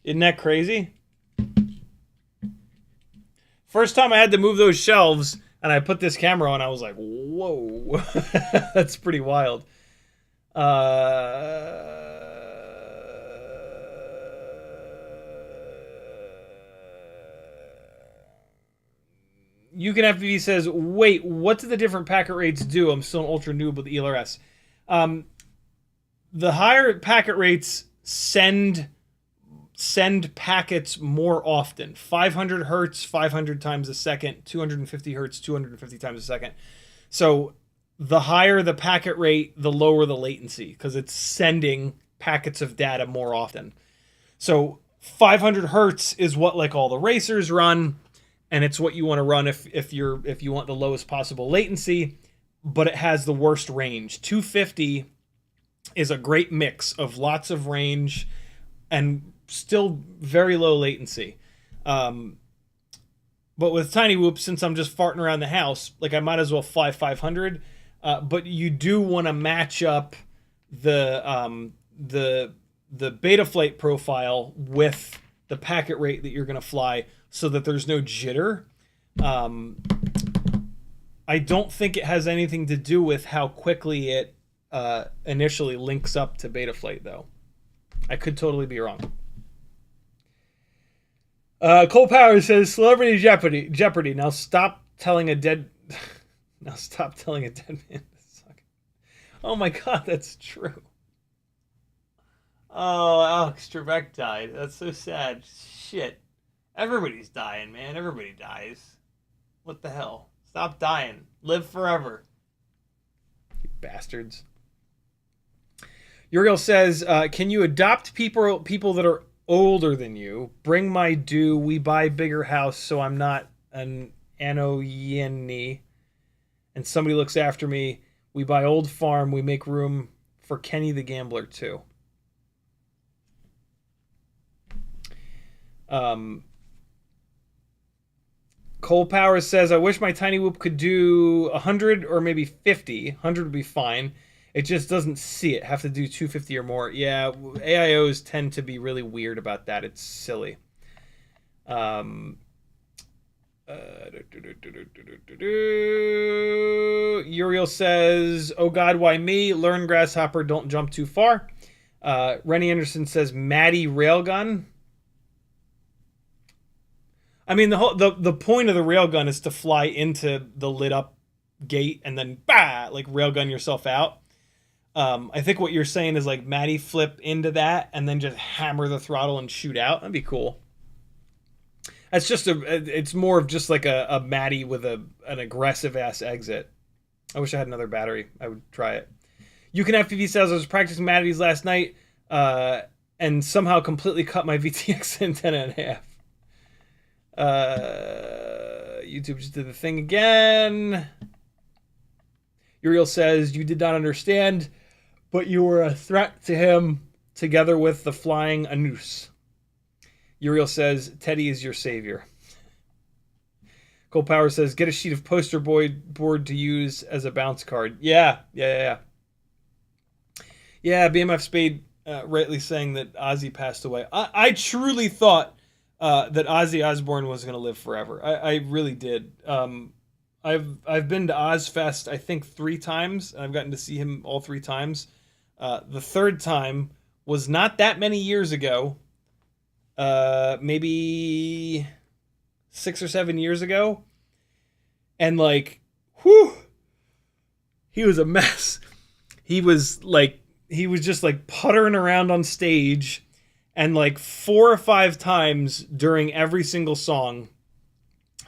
Isn't that crazy? First time I had to move those shelves and I put this camera on, I was like, whoa. That's pretty wild. unchangeable says, wait, what do the different packet rates do? I'm still an ultra noob with the ELRS. The higher packet rates send packets more often. 500 hertz, 500 times a second, 250 hertz, 250 times a second. So the higher the packet rate, the lower the latency, because it's sending packets of data more often. So 500 hertz is what like all the racers run, and it's what you want to run if you want the lowest possible latency, but it has the worst range. 250 is a great mix of lots of range and still very low latency. But with tinywhoop, since I'm just farting around the house, like I might as well fly 500. But you do want to match up the beta flight profile with the packet rate that you're going to fly so that there's no jitter. I don't think it has anything to do with how quickly it initially links up to beta flight, though. I could totally be wrong. Cole Power says, "Celebrity Jeopardy. Now stop telling a dead. Now stop telling a dead man to suck." Oh my God, that's true. Oh, Alex Trebek died. That's so sad. Shit. Everybody's dying, man. Everybody dies. What the hell? Stop dying. Live forever. You bastards. Uriel says, "Can you adopt people that are older than you? Bring my due. We buy bigger house, so I'm not an anoyeni. And somebody looks after me. We buy old farm. We make room for Kenny the Gambler too." Cole Power says, "I wish my tinywhoop could do 100 or maybe 50. 100 would be fine. It just doesn't see it. Have to do 250 or more." Yeah, AIOs tend to be really weird about that. It's silly. Uriel says, "Oh God, why me? Learn Grasshopper. Don't jump too far." Rennie Anderson says, "Maddie Railgun." I mean, the point of the railgun is to fly into the lit up gate and then bah, like railgun yourself out. I think what you're saying is like Maddie flip into that and then just hammer the throttle and shoot out. That'd be cool. That's just it's more of just like a Maddie with an aggressive ass exit. I wish I had another battery. I would try it. unchangeable says, "I was practicing Maddies last night and somehow completely cut my VTX antenna in half." YouTube just did the thing again. Uriel says, "You did not understand, but you were a threat to him together with the flying anus." Uriel says, "Teddy is your savior." Cole Power says, "Get a sheet of poster board to use as a bounce card." Yeah. Yeah, BMF Spade rightly saying that Ozzy passed away. I truly thought that Ozzy Osbourne was going to live forever. I really did. I've been to Ozfest, I think 3 times. And I've gotten to see him all 3 times. The third time was not that many years ago. Maybe 6 or 7 years ago. And like, whew, he was a mess. He was like he was just like puttering around on stage, and like 4 or 5 times during every single song,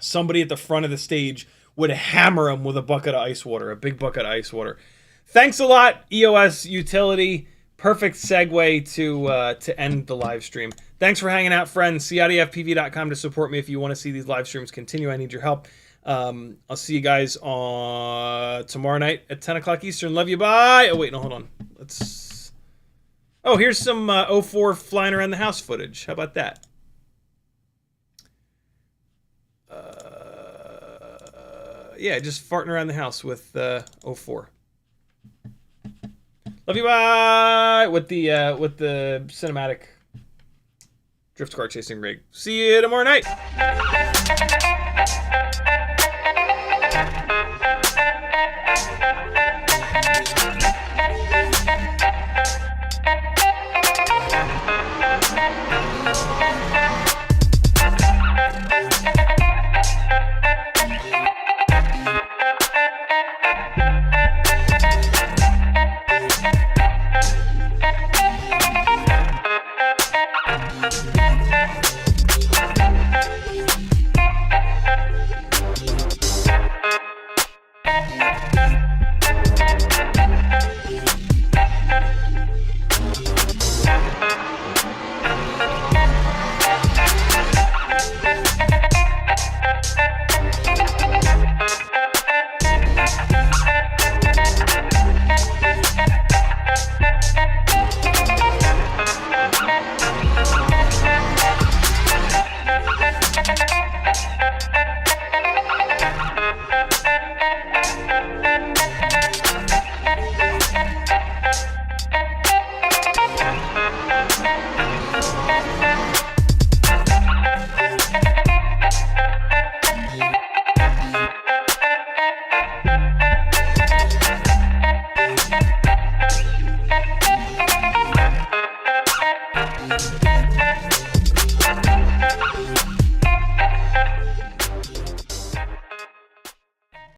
somebody at the front of the stage would hammer him with a bucket of ice water, a big bucket of ice water. Thanks a lot, EOS Utility. Perfect segue to end the live stream. Thanks for hanging out, friends. CiottiFPV.com to support me if you want to see these live streams continue. I need your help. I'll see you guys on tomorrow night at 10 o'clock Eastern. Love you. Bye. Oh, wait, no, hold on. Let's... Oh, here's some 04 flying around the house footage. How about that? Yeah, just farting around the house with 04. Love you, bye! With the cinematic drift car chasing rig. See you tomorrow night.